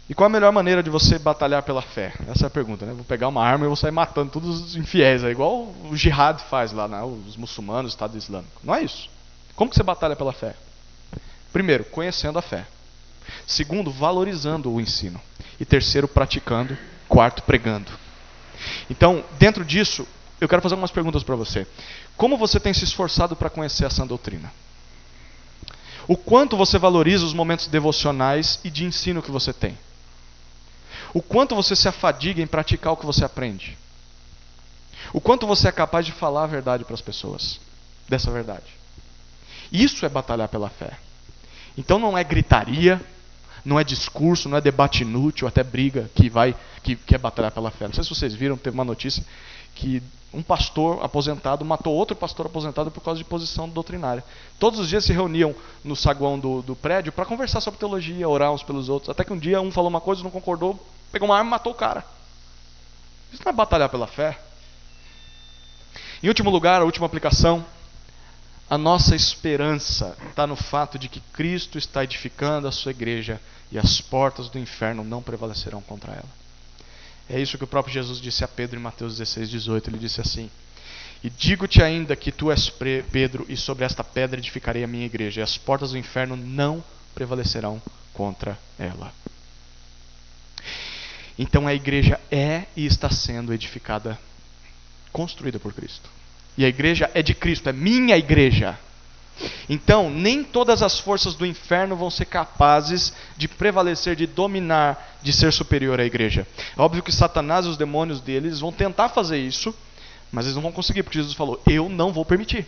E qual a melhor maneira de você batalhar pela fé? Essa é a pergunta, né? Vou pegar uma arma e vou sair matando todos os infiéis, igual o jihad faz lá, né? Os muçulmanos, o Estado Islâmico. Não é isso. Como que você batalha pela fé? Primeiro, conhecendo a fé. Segundo, valorizando o ensino. E terceiro, praticando. Quarto, pregando. Então, dentro disso, eu quero fazer algumas perguntas para você. Como você tem se esforçado para conhecer a sã doutrina? O quanto você valoriza os momentos devocionais e de ensino que você tem? O quanto você se afadiga em praticar o que você aprende? O quanto você é capaz de falar a verdade para as pessoas? Dessa verdade. Isso é batalhar pela fé. Então não é gritaria, não é discurso, não é debate inútil, até briga que é batalhar pela fé. Não sei se vocês viram, teve uma notícia que um pastor aposentado matou outro pastor aposentado por causa de posição doutrinária. Todos os dias se reuniam no saguão do prédio para conversar sobre teologia, orar uns pelos outros. Até que um dia um falou uma coisa, não concordou, pegou uma arma e matou o cara. Isso não é batalhar pela fé. Em último lugar, a última aplicação. A nossa esperança está no fato de que Cristo está edificando a sua igreja e as portas do inferno não prevalecerão contra ela. É isso que o próprio Jesus disse a Pedro em Mateus 16:18. Ele disse assim: e digo-te ainda que tu és Pedro, e sobre esta pedra edificarei a minha igreja, e as portas do inferno não prevalecerão contra ela. Então a igreja é e está sendo edificada, construída por Cristo. E a igreja é de Cristo, é minha igreja. Então, nem todas as forças do inferno vão ser capazes de prevalecer, de dominar, de ser superior à igreja. É óbvio que Satanás e os demônios deles vão tentar fazer isso, mas eles não vão conseguir, porque Jesus falou: eu não vou permitir.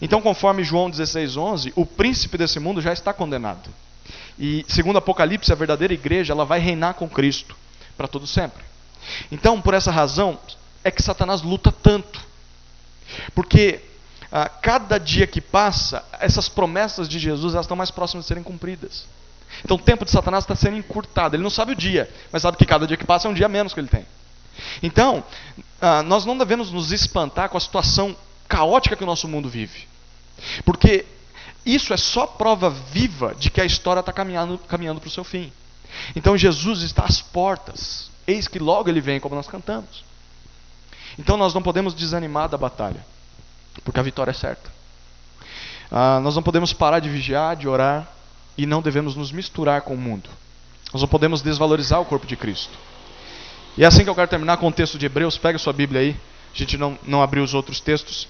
Então, conforme João 16:11, o príncipe desse mundo já está condenado. E, segundo Apocalipse, a verdadeira igreja ela vai reinar com Cristo para todo sempre. Então, por essa razão, é que Satanás luta tanto. Porque cada dia que passa, essas promessas de Jesus elas estão mais próximas de serem cumpridas. Então o tempo de Satanás está sendo encurtado. Ele não sabe o dia, mas sabe que cada dia que passa é um dia menos que ele tem. Então, nós não devemos nos espantar com a situação caótica que o nosso mundo vive. Porque isso é só prova viva de que a história está caminhando para o seu fim. Então Jesus está às portas. Eis que logo ele vem, como nós cantamos. Então nós não podemos desanimar da batalha, porque a vitória é certa. Nós não podemos parar de vigiar, de orar, e não devemos nos misturar com o mundo. Nós não podemos desvalorizar o corpo de Cristo. E é assim que eu quero terminar com o texto de Hebreus. Pega a sua Bíblia aí. A gente não abriu os outros textos.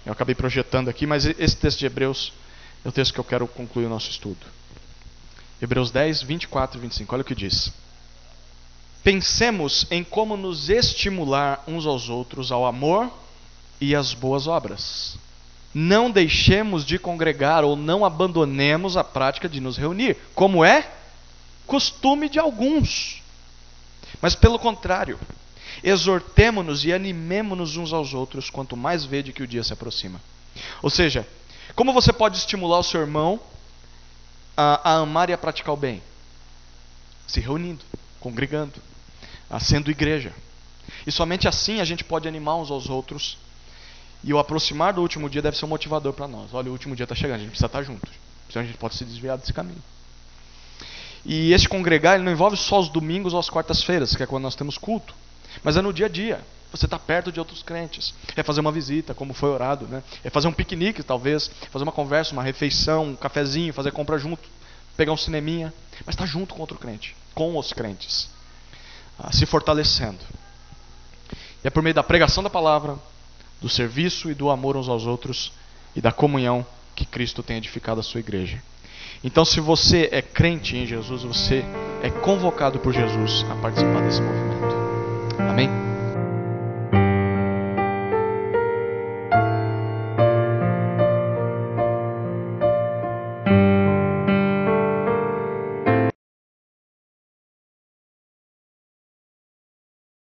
Eu acabei projetando aqui, mas esse texto de Hebreus é o texto que eu quero concluir o nosso estudo. Hebreus 10, 24 e 25. Olha o que diz. Pensemos em como nos estimular uns aos outros ao amor e às boas obras. Não deixemos de congregar ou não abandonemos a prática de nos reunir, como é costume de alguns. Mas pelo contrário, exortemo-nos e animemo-nos uns aos outros, quanto mais vede que o dia se aproxima. Ou seja, como você pode estimular o seu irmão a amar e a praticar o bem? Se reunindo, congregando, sendo igreja. E somente assim a gente pode animar uns aos outros. E o aproximar do último dia deve ser um motivador para nós. Olha, o último dia está chegando, a gente precisa estar junto. Senão a gente pode se desviar desse caminho. E esse congregar ele não envolve só os domingos ou as quartas-feiras, que é quando nós temos culto. Mas é no dia a dia. Você está perto de outros crentes. É fazer uma visita, como foi orado, né? É fazer um piquenique, talvez. Fazer uma conversa, uma refeição, um cafezinho, fazer compra junto. Pegar um cineminha. Mas estar junto com outro crente. Com os crentes. Se fortalecendo. E é por meio da pregação da palavra, do serviço e do amor uns aos outros e da comunhão que Cristo tem edificado a sua igreja. Então, se você é crente em Jesus, você é convocado por Jesus a participar desse movimento.